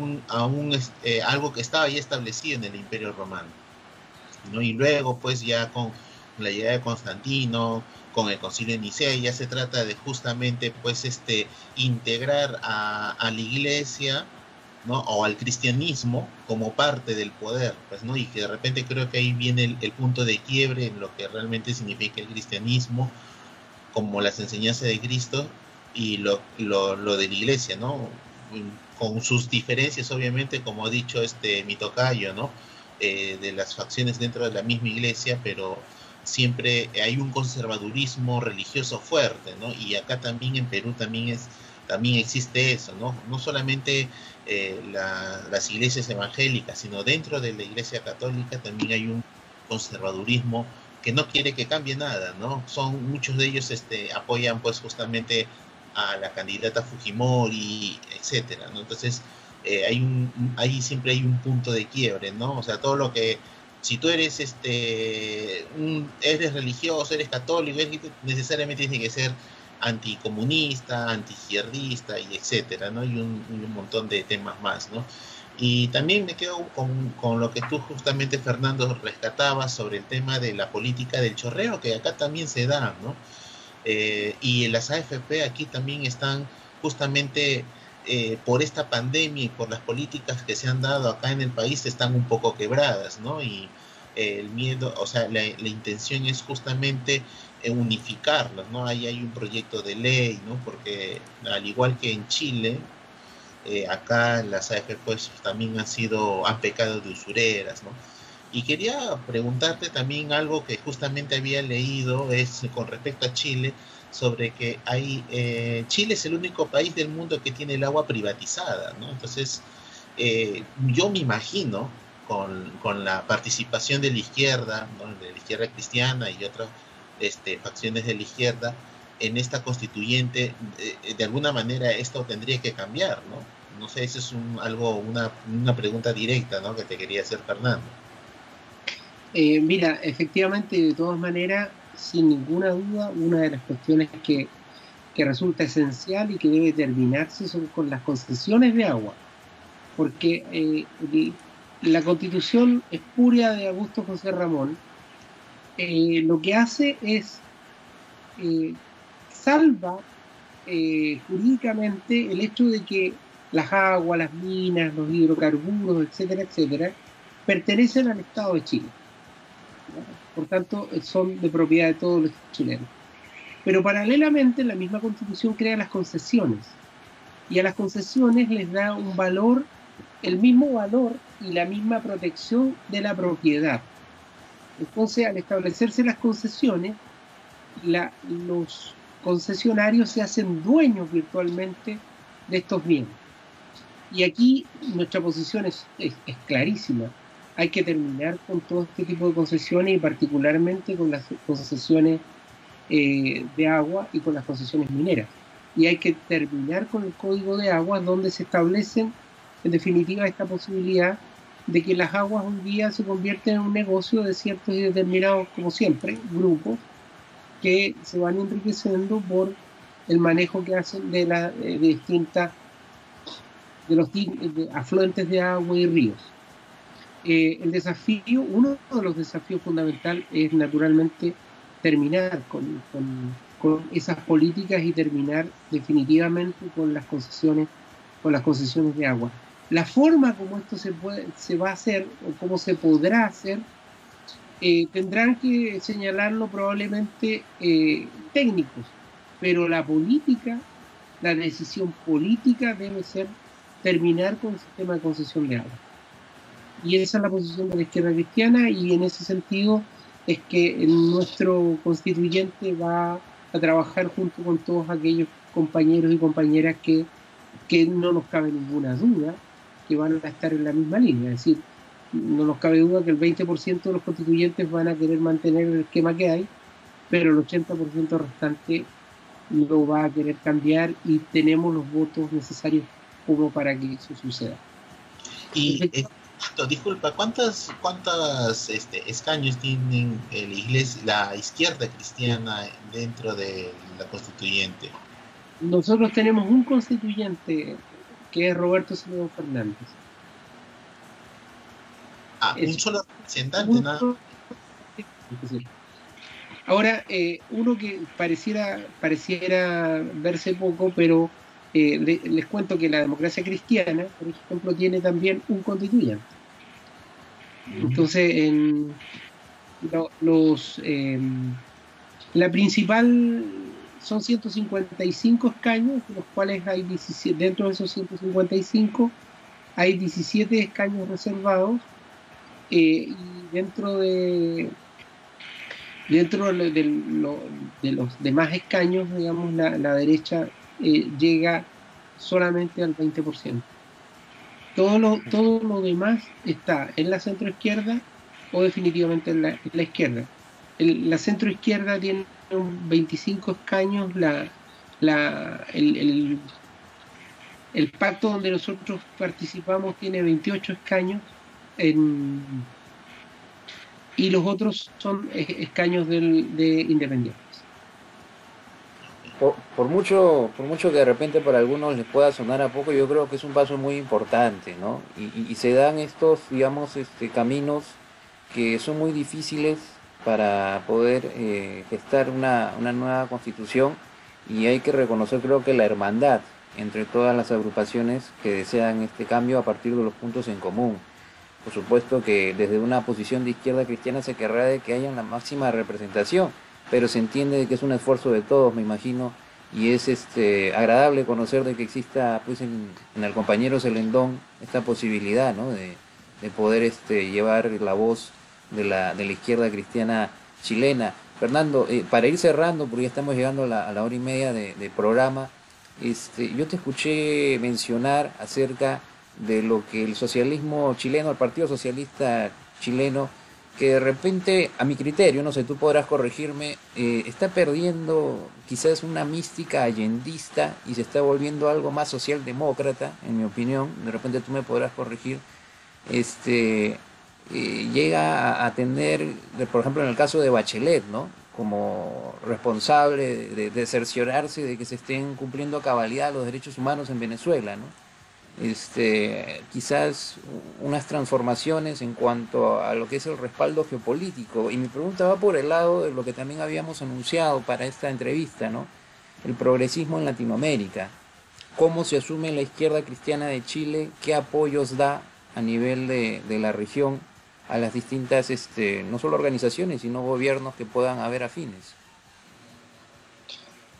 algo que estaba ya establecido en el Imperio Romano, ¿no? Y luego, pues, ya con la llegada de Constantino, con el Concilio de Nicea, ya se trata de justamente, pues, integrar a la iglesia, ¿no? O al cristianismo como parte del poder, pues, ¿no? Y que de repente creo que ahí viene el punto de quiebre en lo que realmente significa el cristianismo, como las enseñanzas de Cristo, y lo de la iglesia, ¿no? Con sus diferencias, obviamente, como ha dicho mi tocayo, ¿no? De las facciones dentro de la misma iglesia, pero siempre hay un conservadurismo religioso fuerte, ¿no? Y acá también en Perú también existe eso, ¿no? No solamente las iglesias evangélicas, sino dentro de la iglesia católica también hay un conservadurismo que no quiere que cambie nada, ¿no? Muchos de ellos apoyan, pues, justamente a la candidata Fujimori, etcétera, ¿no? Entonces ahí siempre hay un punto de quiebre, ¿no? O sea, todo lo que, si tú eres eres religioso, eres católico, necesariamente tiene que ser anticomunista, antiizquierdista, y etcétera, ¿no? Y un montón de temas más, ¿no? Y también me quedo con lo que tú justamente, Fernando, rescatabas sobre el tema de la política del chorreo, que acá también se da, ¿no? Y las AFP aquí también están justamente por esta pandemia y por las políticas que se han dado acá en el país están un poco quebradas, ¿no? Y el miedo, o sea, la intención es justamente unificarlas, ¿no? Ahí hay un proyecto de ley, ¿no? Porque al igual que en Chile, acá las AFP pues también han pecado de usureras, ¿no? Y quería preguntarte también algo que justamente había leído, es con respecto a Chile, sobre que Chile es el único país del mundo que tiene el agua privatizada, ¿no? Entonces, yo me imagino con la participación de la izquierda, ¿no? De la izquierda cristiana y otras facciones de la izquierda, en esta constituyente, de alguna manera esto tendría que cambiar, ¿no? No sé, eso es una pregunta directa, ¿no? Que te quería hacer, Fernando. Mira, efectivamente, de todas maneras, sin ninguna duda, una de las cuestiones que resulta esencial y que debe terminarse son con las concesiones de agua, porque la Constitución espuria de Augusto José Ramón lo que hace es salva jurídicamente el hecho de que las aguas, las minas, los hidrocarburos, etcétera, etcétera, pertenecen al Estado de Chile. Por tanto, son de propiedad de todos los chilenos. Pero paralelamente, la misma Constitución crea las concesiones. Y a las concesiones les da un valor, el mismo valor y la misma protección de la propiedad. Entonces, al establecerse las concesiones, los concesionarios se hacen dueños virtualmente de estos bienes. Y aquí nuestra posición es clarísima. Hay que terminar con todo este tipo de concesiones y particularmente con las concesiones de agua y con las concesiones mineras. Y hay que terminar con el Código de Aguas, donde se establecen en definitiva esta posibilidad de que las aguas un día se convierten en un negocio de ciertos y determinados, como siempre, grupos que se van enriqueciendo por el manejo que hacen de los afluentes de agua y ríos. Uno de los desafíos fundamentales es naturalmente terminar con esas políticas y terminar definitivamente con las concesiones de agua. La forma como esto se va a hacer o cómo se podrá hacer tendrán que señalarlo probablemente técnicos, pero la decisión política debe ser terminar con el sistema de concesión de agua. Y esa es la posición de la izquierda cristiana, y en ese sentido es que nuestro constituyente va a trabajar junto con todos aquellos compañeros y compañeras que no nos cabe ninguna duda que van a estar en la misma línea. Es decir, no nos cabe duda que el 20% de los constituyentes van a querer mantener el esquema que hay, pero el 80% restante lo va a querer cambiar, y tenemos los votos necesarios como para que eso suceda. Y disculpa, ¿cuántos escaños tienen la izquierda cristiana dentro de la constituyente? Nosotros tenemos un constituyente que es Roberto Celedón Fernández. Un solo representante, nada. Ahora, uno que pareciera verse poco, pero les cuento que la democracia cristiana, por ejemplo, tiene también un constituyente. Entonces, la principal son 155 escaños, de los cuales hay 17, dentro de esos 155 hay 17 escaños reservados, y dentro de los demás escaños, digamos, la derecha llega solamente al 20%. Todo lo demás está en la centroizquierda o definitivamente en la izquierda. La centroizquierda tiene 25 escaños, el pacto donde nosotros participamos tiene 28 escaños, y los otros son escaños de independientes. Por mucho que de repente para algunos les pueda sonar a poco, yo creo que es un paso muy importante, ¿no? Y se dan estos, digamos, caminos que son muy difíciles para poder gestar una nueva constitución, y hay que reconocer, creo que la hermandad entre todas las agrupaciones que desean este cambio a partir de los puntos en común. Por supuesto que desde una posición de izquierda cristiana se querrá de que haya la máxima representación, pero se entiende de que es un esfuerzo de todos, me imagino, y es agradable conocer de que exista pues en el compañero Celendón esta posibilidad, ¿no? de poder llevar la voz de la izquierda cristiana chilena. Fernando, para ir cerrando, porque ya estamos llegando a la hora y media de programa, yo te escuché mencionar acerca de lo que el socialismo chileno, el Partido Socialista chileno, que de repente, a mi criterio, no sé, tú podrás corregirme, está perdiendo quizás una mística allendista y se está volviendo algo más socialdemócrata, en mi opinión, de repente tú me podrás corregir, llega a tener, por ejemplo, en el caso de Bachelet, ¿no? Como responsable de cerciorarse de que se estén cumpliendo a cabalidad los derechos humanos en Venezuela, ¿no? Quizás unas transformaciones en cuanto a lo que es el respaldo geopolítico. Y mi pregunta va por el lado de lo que también habíamos anunciado para esta entrevista, ¿no? El progresismo en Latinoamérica. ¿Cómo se asume la izquierda cristiana de Chile? ¿Qué apoyos da a nivel de la región a las distintas, no solo organizaciones, sino gobiernos que puedan haber afines?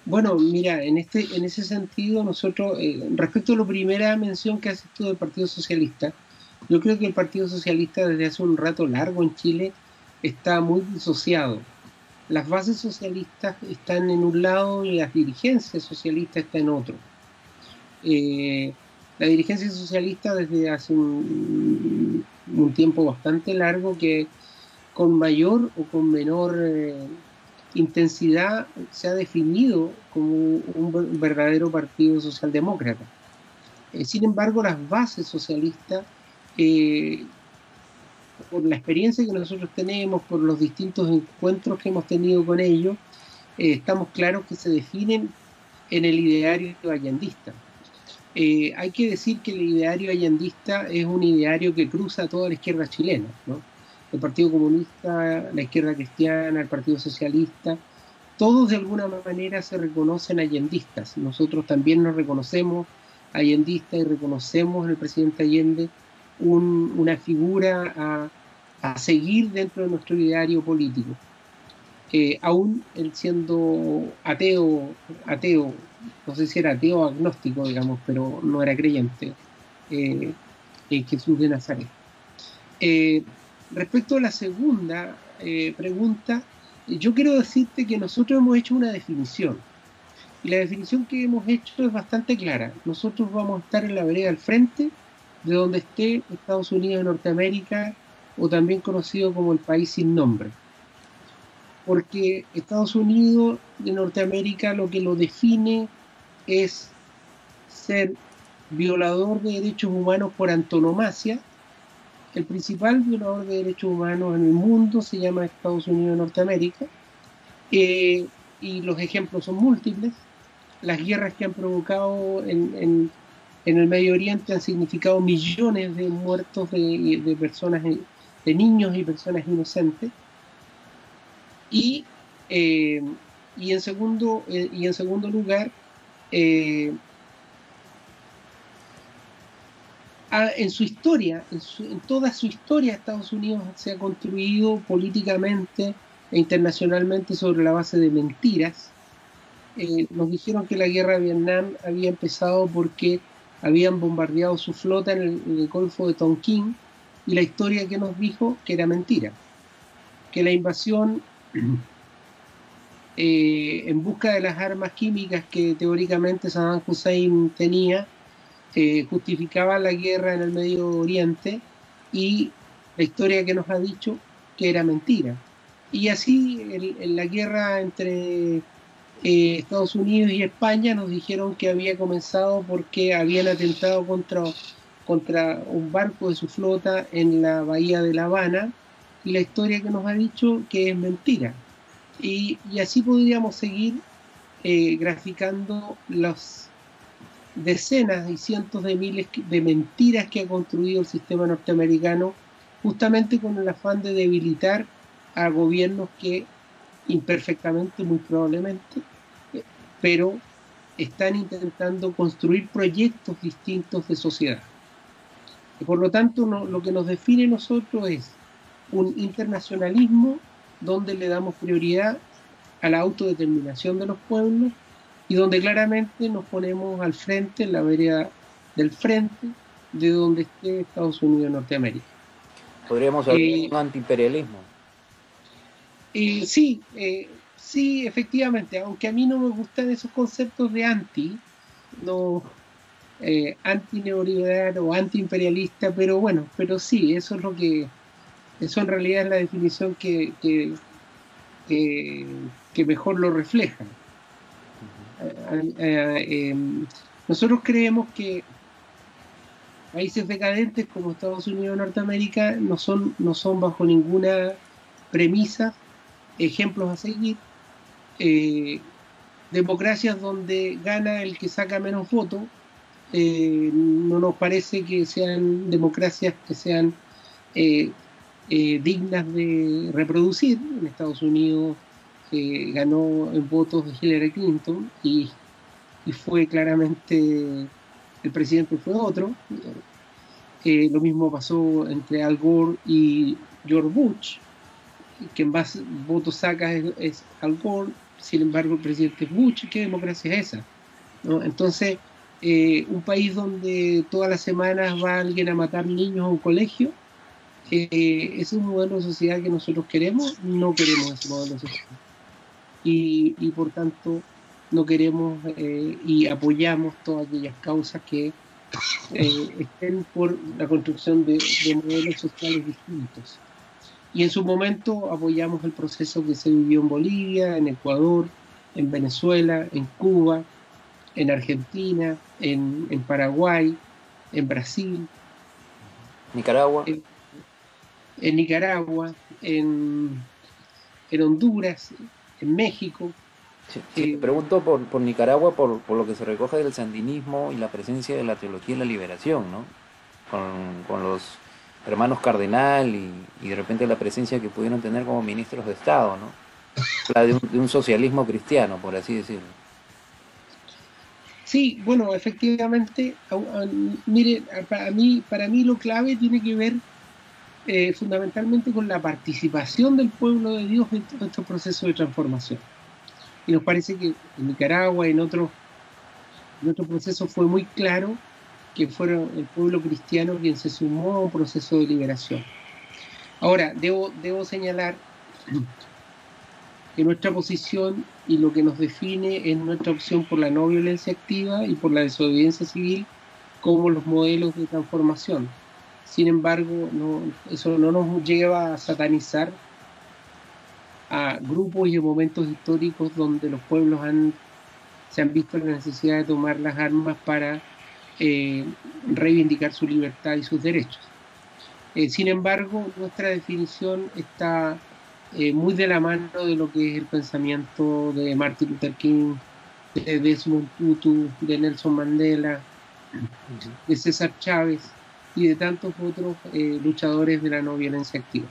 Bueno, mira, en ese sentido, nosotros, respecto a la primera mención que haces tú del Partido Socialista, yo creo que el Partido Socialista desde hace un rato largo en Chile está muy disociado. Las bases socialistas están en un lado y las dirigencias socialistas están en otro. La dirigencia socialista desde hace un tiempo bastante largo, que con mayor o con menor intensidad se ha definido como un verdadero partido socialdemócrata. Sin embargo, las bases socialistas, por la experiencia que nosotros tenemos, por los distintos encuentros que hemos tenido con ellos, estamos claros que se definen en el ideario allendista. Hay que decir que el ideario allendista es un ideario que cruza a toda la izquierda chilena, ¿no? El Partido Comunista, la izquierda cristiana, el Partido Socialista, todos de alguna manera se reconocen allendistas. Nosotros también nos reconocemos allendistas y reconocemos en el presidente Allende una figura a seguir dentro de nuestro ideario político. Aún él siendo ateo, no sé si era ateo o agnóstico, digamos, pero no era creyente, Jesús de Nazaret. Respecto a la segunda pregunta, yo quiero decirte que nosotros hemos hecho una definición, y la definición que hemos hecho es bastante clara. Nosotros vamos a estar en la vereda al frente de donde esté Estados Unidos de Norteamérica, o también conocido como el país sin nombre, porque Estados Unidos de Norteamérica lo que lo define es ser violador de derechos humanos por antonomasia. El principal violador de derechos humanos en el mundo se llama Estados Unidos de Norteamérica, y los ejemplos son múltiples. Las guerras que han provocado en el Medio Oriente han significado millones de muertos de personas, de niños y personas inocentes. Y en segundo lugar, en su historia, en toda su historia, Estados Unidos se ha construido políticamente e internacionalmente sobre la base de mentiras. Nos dijeron que la guerra de Vietnam había empezado porque habían bombardeado su flota en el Golfo de Tonkin, y la historia que nos dijo que era mentira, que la invasión en busca de las armas químicas que teóricamente Saddam Hussein tenía, justificaba la guerra en el Medio Oriente, y la historia que nos ha dicho que era mentira. Y así en la guerra entre Estados Unidos y España nos dijeron que había comenzado porque habían atentado contra un barco de su flota en la bahía de La Habana, y la historia que nos ha dicho que es mentira. Y así podríamos seguir graficando las decenas y cientos de miles de mentiras que ha construido el sistema norteamericano, justamente con el afán de debilitar a gobiernos que imperfectamente, muy probablemente, pero están intentando construir proyectos distintos de sociedad. Y por lo tanto, lo que nos define a nosotros es un internacionalismo donde le damos prioridad a la autodeterminación de los pueblos y donde claramente nos ponemos al frente, en la vereda del frente, de donde esté Estados Unidos de Norteamérica. Podríamos hablar de un antiimperialismo. Sí, sí, efectivamente, aunque a mí no me gustan esos conceptos de anti-neoliberal o anti-imperialista, pero bueno, pero sí, eso en realidad es la definición que mejor lo refleja. Nosotros creemos que países decadentes como Estados Unidos y Norteamérica no son bajo ninguna premisa ejemplos a seguir. Democracias donde gana el que saca menos votos, no nos parece que sean democracias que sean dignas de reproducir. En Estados Unidos ganó en votos Hillary Clinton y fue claramente, el presidente fue otro. Lo mismo pasó entre Al Gore y George Bush, que en más votos saca es Al Gore, sin embargo el presidente es Bush. ¿Qué democracia es esa? ¿No? Entonces, un país donde todas las semanas va alguien a matar niños a un colegio, ¿es un modelo de sociedad que nosotros queremos? No queremos ese modelo de sociedad. Y por tanto no queremos y apoyamos todas aquellas causas que estén por la construcción de modelos sociales distintos. Y en su momento apoyamos el proceso que se vivió en Bolivia, en Ecuador, en Venezuela, en Cuba, en Argentina, en Paraguay, en Brasil, Nicaragua, en Nicaragua, en Honduras, en México. Sí, te pregunto por Nicaragua, por lo que se recoge del sandinismo y la presencia de la teología de la liberación, ¿no? Con los hermanos Cardenal y de repente la presencia que pudieron tener como ministros de Estado, ¿no? La de un socialismo cristiano, por así decirlo. Sí, bueno, efectivamente, mire, para mí lo clave tiene que ver fundamentalmente con la participación del pueblo de Dios en todo este proceso de transformación. Y nos parece que en Nicaragua, en otros procesos, fue muy claro que fueron el pueblo cristiano quien se sumó a un proceso de liberación. Ahora, debo señalar que nuestra posición y lo que nos define es nuestra opción por la no violencia activa y por la desobediencia civil como los modelos de transformación. Sin embargo, eso no nos lleva a satanizar a grupos y a momentos históricos donde los pueblos se han visto la necesidad de tomar las armas para reivindicar su libertad y sus derechos. Sin embargo, nuestra definición está muy de la mano de lo que es el pensamiento de Martin Luther King, de Desmond Tutu, de Nelson Mandela, de César Chávez y de tantos otros luchadores de la no violencia activa.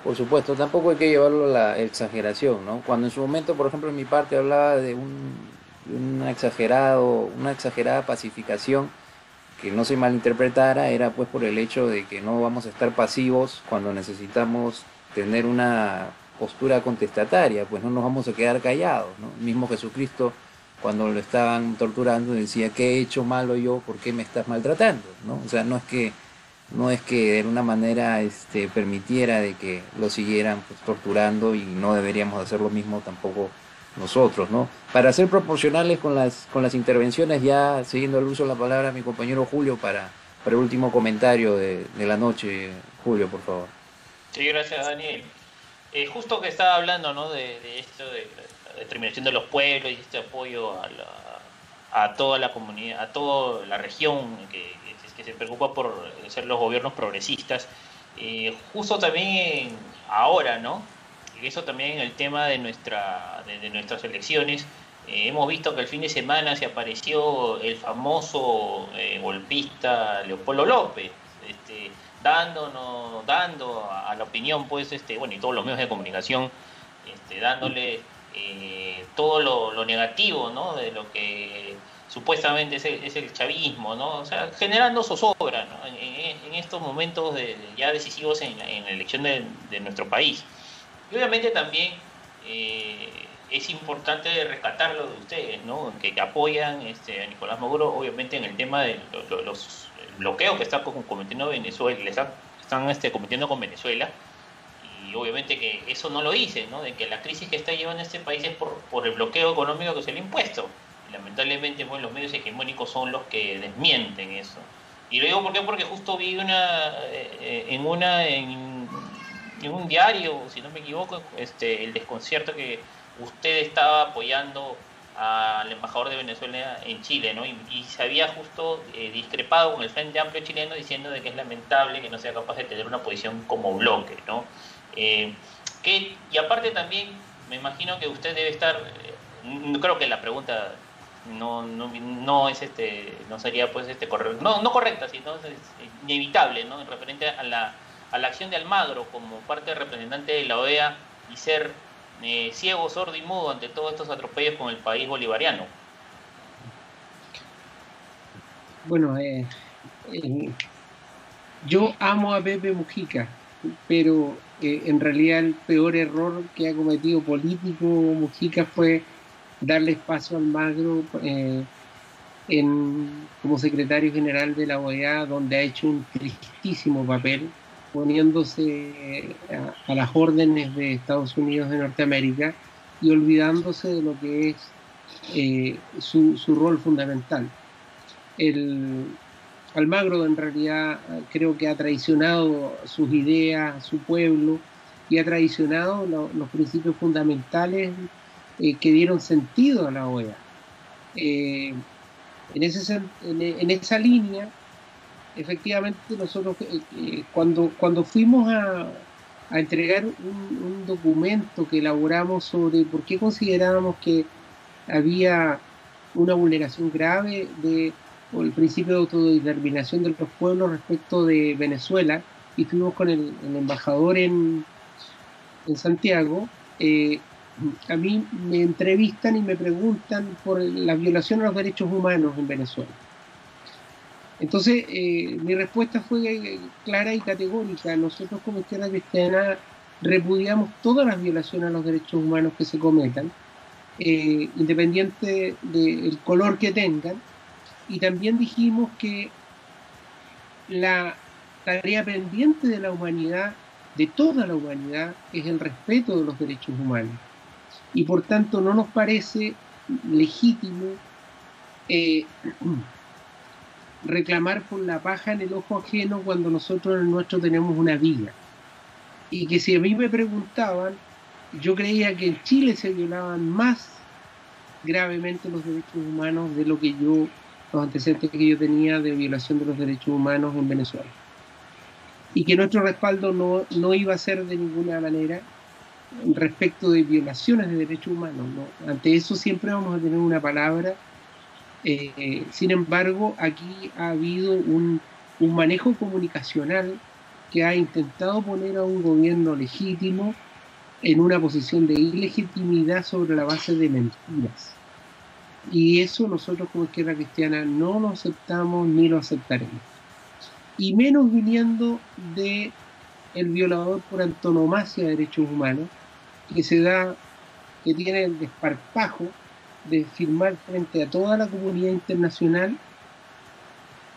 Por supuesto, tampoco hay que llevarlo a la exageración, ¿no? Cuando en su momento, por ejemplo, en mi parte hablaba de una exagerada pacificación, que no se malinterpretara, era pues por el hecho de que no vamos a estar pasivos cuando necesitamos tener una postura contestataria, pues no nos vamos a quedar callados, ¿no? El mismo Jesucristo, cuando lo estaban torturando, decía: ¿qué he hecho malo yo? ¿Por qué me estás maltratando? ¿No? O sea, no es que de alguna manera permitiera de que lo siguieran pues torturando, y no deberíamos hacer lo mismo tampoco nosotros, ¿no? Para ser proporcionales con las intervenciones, ya siguiendo el uso de la palabra, mi compañero Julio para el último comentario de la noche. Julio, por favor. Sí, gracias, Daniel. Justo que estaba hablando, ¿no?, de esto de la determinación de los pueblos y este apoyo a toda la comunidad, a toda la región que se preocupa por ser los gobiernos progresistas. Justo también ahora, ¿no?, y eso también en el tema de nuestras elecciones, hemos visto que el fin de semana se apareció el famoso golpista Leopoldo López, dando a la opinión, pues, bueno, y todos los medios de comunicación, dándole todo lo negativo, ¿no? De lo que supuestamente es el chavismo, ¿no? O sea, generando zozobra, ¿no? En estos momentos ya decisivos en la elección de nuestro país. Y obviamente también es importante rescatarlo de ustedes, ¿no? Que apoyan a Nicolás Maduro, obviamente en el tema de los bloqueos que está cometiendo Venezuela, están cometiendo con Venezuela. Y obviamente que eso no lo dicen, ¿no? De que la crisis que está llevando este país es por el bloqueo económico que se le ha impuesto. Y lamentablemente, bueno, los medios hegemónicos son los que desmienten eso. Y lo digo porque justo vi en un diario, si no me equivoco, el desconcierto que usted estaba apoyando al embajador de Venezuela en Chile, ¿no? Y se había justo discrepado con el Frente Amplio chileno diciendo de que es lamentable que no sea capaz de tener una posición como bloque, ¿no? Y aparte también me imagino que usted debe estar, creo que la pregunta no es no sería pues no correcta, sino es inevitable, ¿no? Referente a la acción de Almagro como parte representante de la OEA y ser ciego, sordo y mudo ante todos estos atropellos con el país bolivariano. Bueno, yo amo a Pepe Mujica, pero en realidad el peor error que ha cometido político Mujica fue darle espacio a Almagro como secretario general de la OEA, donde ha hecho un tristísimo papel, poniéndose a las órdenes de Estados Unidos de Norteamérica y olvidándose de lo que es su rol fundamental. Almagro en realidad creo que ha traicionado sus ideas, a su pueblo, y ha traicionado los principios fundamentales que dieron sentido a la OEA. En esa línea, efectivamente, nosotros cuando fuimos a entregar un documento que elaboramos sobre por qué considerábamos que había una vulneración grave o el principio de autodeterminación de los pueblos respecto de Venezuela, y fuimos con el embajador en Santiago, a mí me entrevistan y me preguntan por la violación a los derechos humanos en Venezuela. Entonces, mi respuesta fue clara y categórica. Nosotros como Izquierda Cristiana repudiamos todas las violaciones a los derechos humanos que se cometan, independiente del color que tengan, y también dijimos que la tarea pendiente de la humanidad, de toda la humanidad, es el respeto de los derechos humanos. Y por tanto no nos parece legítimo reclamar por la paja en el ojo ajeno cuando nosotros en el nuestro tenemos una viga. Y que si a mí me preguntaban, yo creía que en Chile se violaban más gravemente los derechos humanos de lo que los antecedentes que yo tenía de violación de los derechos humanos en Venezuela. Y que nuestro respaldo no iba a ser de ninguna manera respecto de violaciones de derechos humanos, ¿no? Ante eso siempre vamos a tener una palabra. Sin embargo, aquí ha habido un manejo comunicacional que ha intentado poner a un gobierno legítimo en una posición de ilegitimidad sobre la base de mentiras. Y eso nosotros como Izquierda Cristiana no lo aceptamos ni lo aceptaremos. Y menos viniendo de el violador por antonomasia de derechos humanos, que tiene el desparpajo de firmar frente a toda la comunidad internacional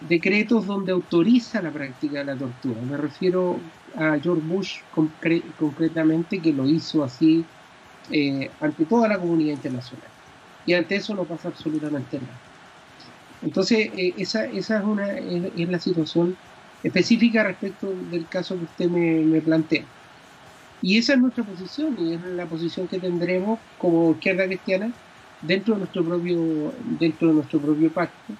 decretos donde autoriza la práctica de la tortura. Me refiero a George Bush concretamente, que lo hizo así ante toda la comunidad internacional. Y ante eso no pasa absolutamente nada. Entonces, esa es la situación específica respecto del caso que usted me plantea. Y esa es nuestra posición, y es la posición que tendremos como Izquierda Cristiana dentro de nuestro propio pacto,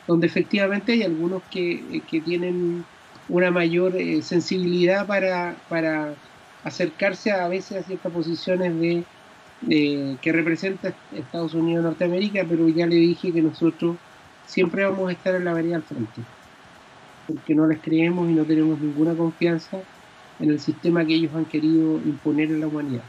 donde efectivamente hay algunos que tienen una mayor sensibilidad para acercarse a veces a ciertas posiciones que representa Estados Unidos y Norteamérica, pero ya le dije que nosotros siempre vamos a estar en la vereda al frente, porque no les creemos y no tenemos ninguna confianza en el sistema que ellos han querido imponer en la humanidad.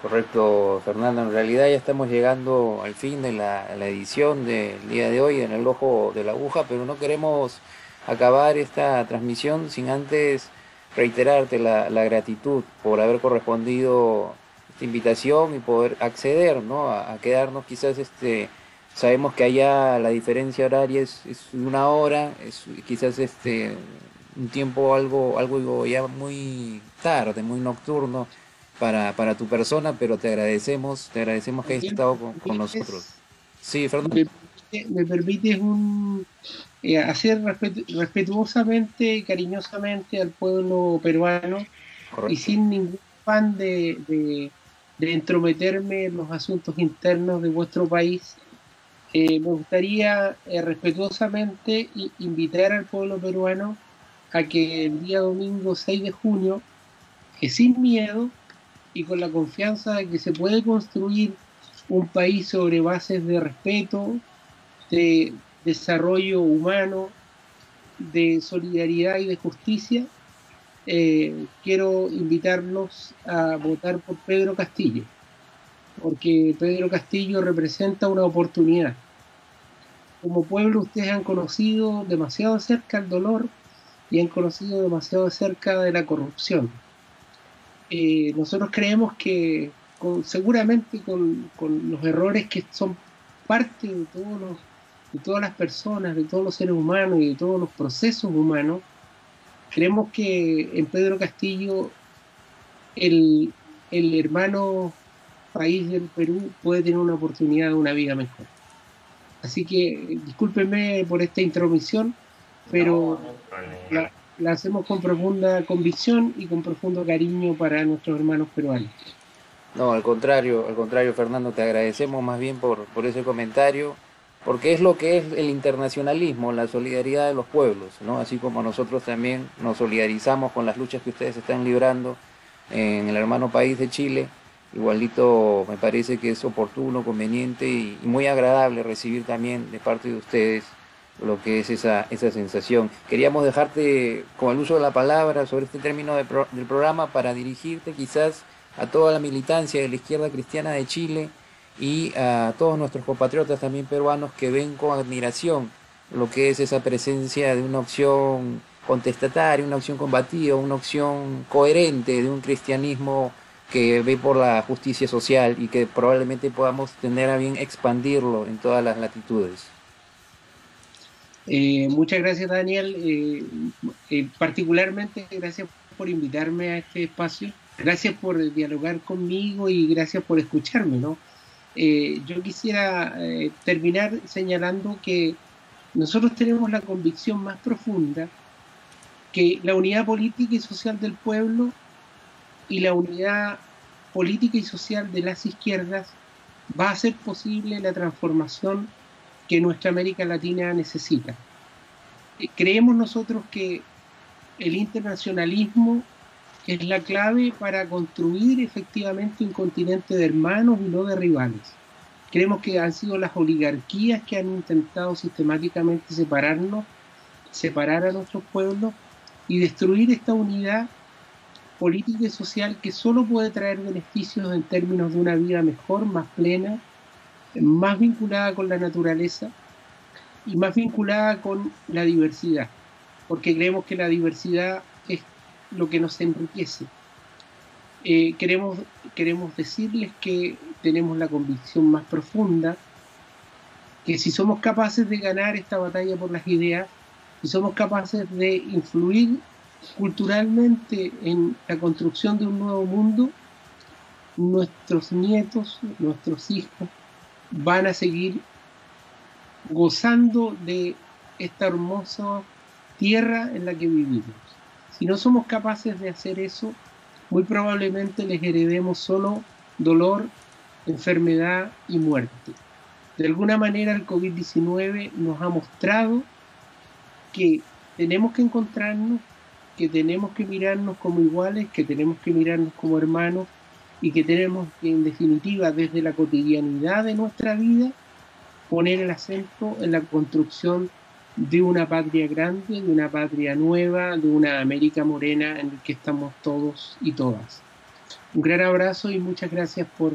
Correcto, Fernando. En realidad ya estamos llegando al fin de la edición del día de hoy en el ojo de la aguja, pero no queremos acabar esta transmisión sin antes reiterarte la gratitud por haber correspondido esta invitación y poder acceder, ¿no? A quedarnos quizás sabemos que allá la diferencia horaria es una hora, es quizás un tiempo algo ya muy tarde, muy nocturno para tu persona, pero te agradecemos que hayas Daniel, estado con nosotros. Sí, Fernando. me permites hacer respetuosamente y cariñosamente al pueblo peruano y Correcto. sin ningún afán de entrometerme en los asuntos internos de vuestro país. Me gustaría respetuosamente invitar al pueblo peruano a que el día domingo 6 de junio, sin miedo y con la confianza de que se puede construir un país sobre bases de respeto, de desarrollo humano, de solidaridad y de justicia, quiero invitarlos a votar por Pedro Castillo, porque Pedro Castillo representa una oportunidad. Como pueblo ustedes han conocido demasiado de cerca el dolor y han conocido demasiado de cerca de la corrupción. Nosotros creemos que seguramente con los errores que son parte de todas las personas, de todos los seres humanos y de todos los procesos humanos, creemos que en Pedro Castillo el hermano país del Perú puede tener una oportunidad de una vida mejor. Así que discúlpenme por esta intromisión, pero la hacemos con profunda convicción y con profundo cariño para nuestros hermanos peruanos. No, al contrario, Fernando, te agradecemos más bien por ese comentario, porque es lo que es el internacionalismo, la solidaridad de los pueblos, ¿no? Así como nosotros también nos solidarizamos con las luchas que ustedes están librando en el hermano país de Chile, igualito me parece que es oportuno, conveniente y muy agradable recibir también de parte de ustedes lo que es esa sensación. Queríamos dejarte con el uso de la palabra sobre este término del programa para dirigirte quizás a toda la militancia de la izquierda cristiana de Chile y a todos nuestros compatriotas también peruanos que ven con admiración lo que es esa presencia de una opción contestataria, una opción combativa, una opción coherente de un cristianismo que ve por la justicia social y que probablemente podamos tener a bien expandirlo en todas las latitudes. Muchas gracias, Daniel. Particularmente gracias por invitarme a este espacio. Gracias por dialogar conmigo y gracias por escucharme, ¿no? Yo quisiera terminar señalando que nosotros tenemos la convicción más profunda que la unidad política y social del pueblo y la unidad política y social de las izquierdas va a hacer posible la transformación que nuestra América Latina necesita. Creemos nosotros que el internacionalismo es la clave para construir efectivamente un continente de hermanos y no de rivales. Creemos que han sido las oligarquías que han intentado sistemáticamente separar a nuestros pueblos y destruir esta unidad política y social que solo puede traer beneficios en términos de una vida mejor, más plena, más vinculada con la naturaleza y más vinculada con la diversidad, porque creemos que la diversidad es lo que nos enriquece. Queremos decirles que tenemos la convicción más profunda que si somos capaces de ganar esta batalla por las ideas, si somos capaces de influir culturalmente en la construcción de un nuevo mundo, nuestros nietos, nuestros hijos van a seguir gozando de esta hermosa tierra en la que vivimos. Si no somos capaces de hacer eso, muy probablemente les heredemos solo dolor, enfermedad y muerte. De alguna manera el COVID-19 nos ha mostrado que tenemos que encontrarnos, que tenemos que mirarnos como iguales, que tenemos que mirarnos como hermanos y que tenemos que, en definitiva, desde la cotidianidad de nuestra vida, poner el acento en la construcción de una patria grande, de una patria nueva, de una América morena en la que estamos todos y todas. Un gran abrazo y muchas gracias por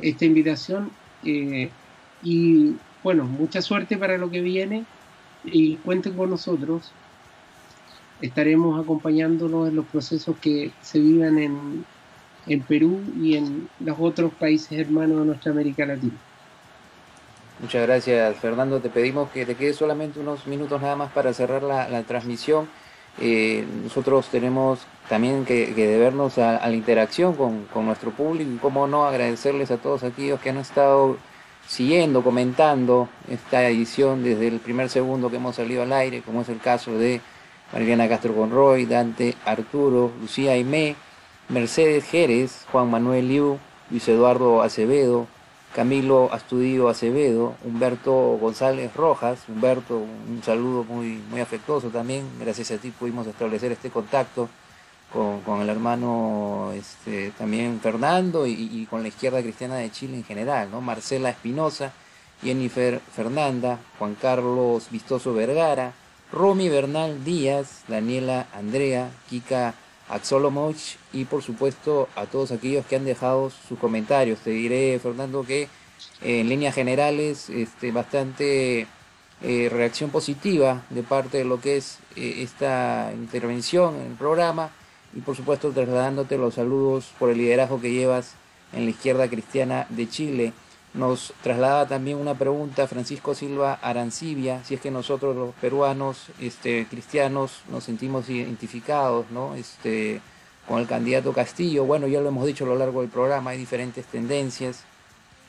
esta invitación. Y bueno, mucha suerte para lo que viene y cuenten con nosotros. Estaremos acompañándolos en los procesos que se vivan en Perú y en los otros países hermanos de nuestra América Latina. Muchas gracias, Fernando. Te pedimos que te quedes solamente unos minutos nada más para cerrar la transmisión. Nosotros tenemos también que debernos a la interacción con nuestro público y cómo no agradecerles a todos aquellos que han estado siguiendo, comentando esta edición desde el primer segundo que hemos salido al aire, como es el caso de Mariana Castro Conroy, Dante Arturo, Lucía Aimé, Mercedes Jerez, Juan Manuel Liu, Luis Eduardo Acevedo, Camilo Astudillo Acevedo, Humberto González Rojas. Humberto, un saludo muy, muy afectuoso también. Gracias a ti pudimos establecer este contacto con el hermano también Fernando y con la izquierda cristiana de Chile en general, ¿no? Marcela Espinosa, Jennifer Fernanda, Juan Carlos Vistoso Vergara, Romy Bernal Díaz, Daniela Andrea, Kika Axolomoch y por supuesto a todos aquellos que han dejado sus comentarios. Te diré, Fernando, que en líneas generales bastante reacción positiva de parte de lo que es esta intervención en el programa y por supuesto trasladándote los saludos por el liderazgo que llevas en la izquierda cristiana de Chile. Nos traslada también una pregunta Francisco Silva Arancibia, si es que nosotros los peruanos cristianos nos sentimos identificados, ¿no? Con el candidato Castillo. Bueno, ya lo hemos dicho a lo largo del programa, hay diferentes tendencias,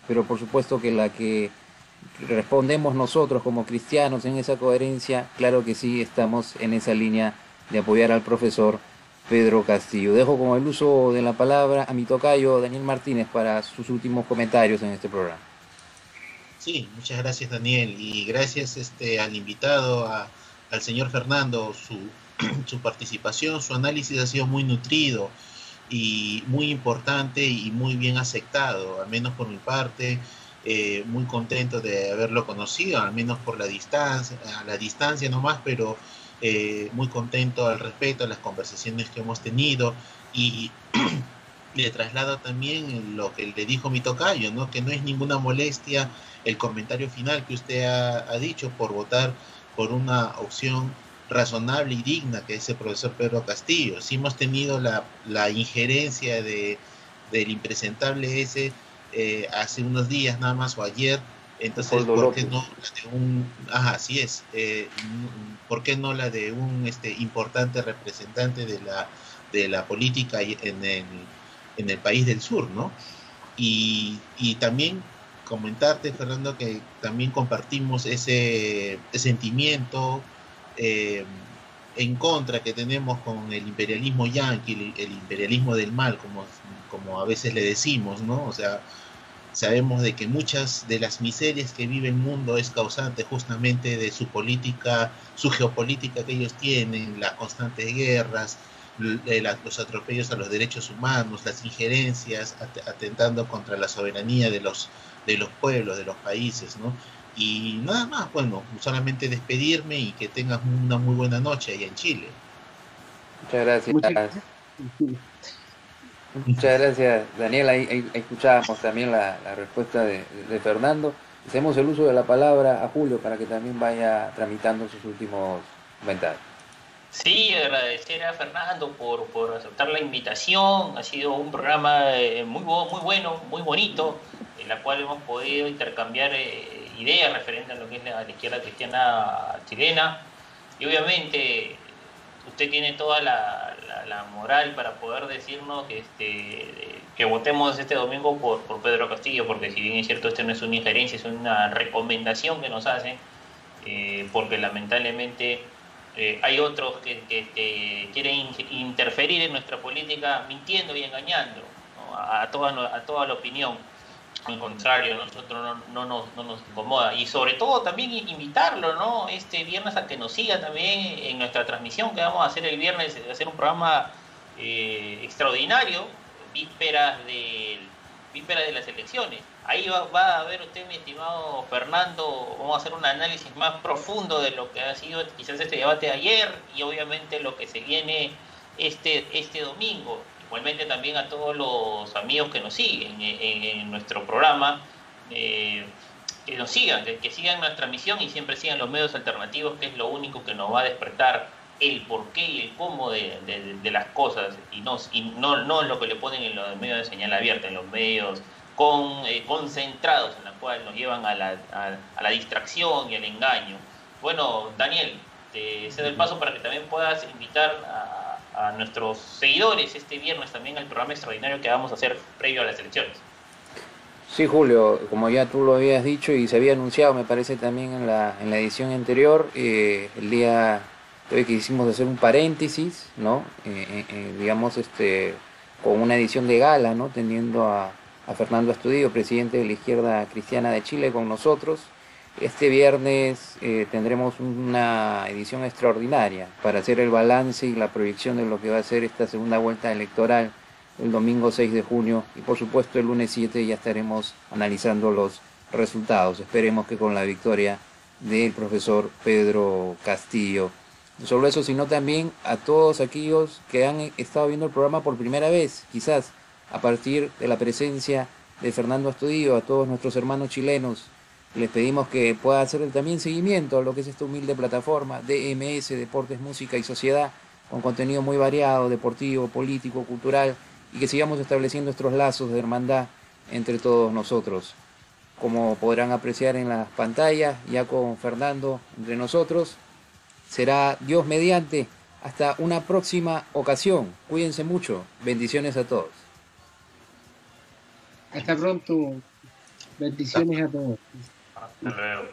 pero por supuesto que la que respondemos nosotros como cristianos en esa coherencia, claro que sí, estamos en esa línea de apoyar al profesor Pedro Castillo. Dejo con el uso de la palabra a mi tocayo Daniel Martínez para sus últimos comentarios en este programa. Sí, muchas gracias, Daniel, y gracias al invitado, al señor Fernando. Su participación, su análisis ha sido muy nutrido y muy importante y muy bien aceptado, al menos por mi parte. Muy contento de haberlo conocido, al menos por la distancia nomás, pero muy contento al respecto a las conversaciones que hemos tenido y le traslado también lo que le dijo mi tocayo, ¿no? Que no es ninguna molestia el comentario final que usted ha dicho por votar por una opción razonable y digna que es el profesor Pedro Castillo. Sí hemos tenido la injerencia del impresentable ese hace unos días nada más o ayer. Entonces, ¿por qué no la de un... Ajá, así es. ¿Por qué no la de un importante representante de la política en el país del sur, ¿no? Y también comentarte, Fernando, que también compartimos ese sentimiento en contra que tenemos con el imperialismo yanqui, el imperialismo del mal, como a veces le decimos, ¿no? O sea, sabemos de que muchas de las miserias que vive el mundo es causante justamente de su política, su geopolítica que ellos tienen, las constantes guerras, los atropellos a los derechos humanos, las injerencias atentando contra la soberanía de los pueblos, de los países, ¿no? Y nada más, bueno, solamente despedirme y que tengas una muy buena noche allá en Chile. Muchas gracias. Muchas gracias, Daniel. Ahí escuchábamos también la respuesta de Fernando. Hacemos el uso de la palabra a Julio para que también vaya tramitando sus últimos comentarios. Sí, agradecer a Fernando por aceptar la invitación. Ha sido un programa muy bueno, muy bonito, en la cual hemos podido intercambiar ideas referentes a lo que es la izquierda cristiana chilena. Y obviamente usted tiene toda la moral para poder decirnos que votemos este domingo por Pedro Castillo, porque si bien es cierto, no es una injerencia, es una recomendación que nos hacen, porque lamentablemente hay otros que quieren interferir en nuestra política mintiendo y engañando, ¿no? a toda la opinión. Al contrario, a nosotros no nos incomoda. Y sobre todo también invitarlo, ¿no? Este viernes a que nos siga también en nuestra transmisión que vamos a hacer el viernes, hacer un programa extraordinario, vísperas de las elecciones. Ahí va a ver usted, mi estimado Fernando, vamos a hacer un análisis más profundo de lo que ha sido quizás este debate de ayer y obviamente lo que se viene este domingo. igualmente también a todos los amigos que nos siguen en nuestro programa, que nos sigan, que sigan nuestra misión y siempre sigan los medios alternativos, que es lo único que nos va a despertar el porqué y el cómo de las cosas, y no lo que le ponen en los medios de señal abierta, en los medios concentrados, en la cual nos llevan a la distracción y al engaño. Bueno, Daniel, te cedo el paso para que también puedas invitar a nuestros seguidores este viernes también al programa extraordinario que vamos a hacer previo a las elecciones. Sí, Julio, como ya tú lo habías dicho y se había anunciado, me parece también en la edición anterior, el día de hoy quisimos hacer un paréntesis, ¿no? Digamos, con una edición de gala, ¿no? Teniendo a Fernando Astudillo, presidente de la Izquierda Cristiana de Chile, con nosotros. Este viernes tendremos una edición extraordinaria para hacer el balance y la proyección de lo que va a ser esta segunda vuelta electoral el domingo 6 de junio y por supuesto el lunes 7 ya estaremos analizando los resultados. Esperemos que con la victoria del profesor Pedro Castillo. No solo eso, sino también a todos aquellos que han estado viendo el programa por primera vez, quizás a partir de la presencia de Fernando Astudillo, a todos nuestros hermanos chilenos. Les pedimos que puedan hacer también seguimiento a lo que es esta humilde plataforma DMS, Deportes, Música y Sociedad, con contenido muy variado, deportivo, político, cultural, y que sigamos estableciendo estos lazos de hermandad entre todos nosotros. Como podrán apreciar en las pantallas, ya con Fernando entre nosotros, será Dios mediante. Hasta una próxima ocasión. Cuídense mucho. Bendiciones a todos. Hasta pronto. Bendiciones a todos. Hasta luego.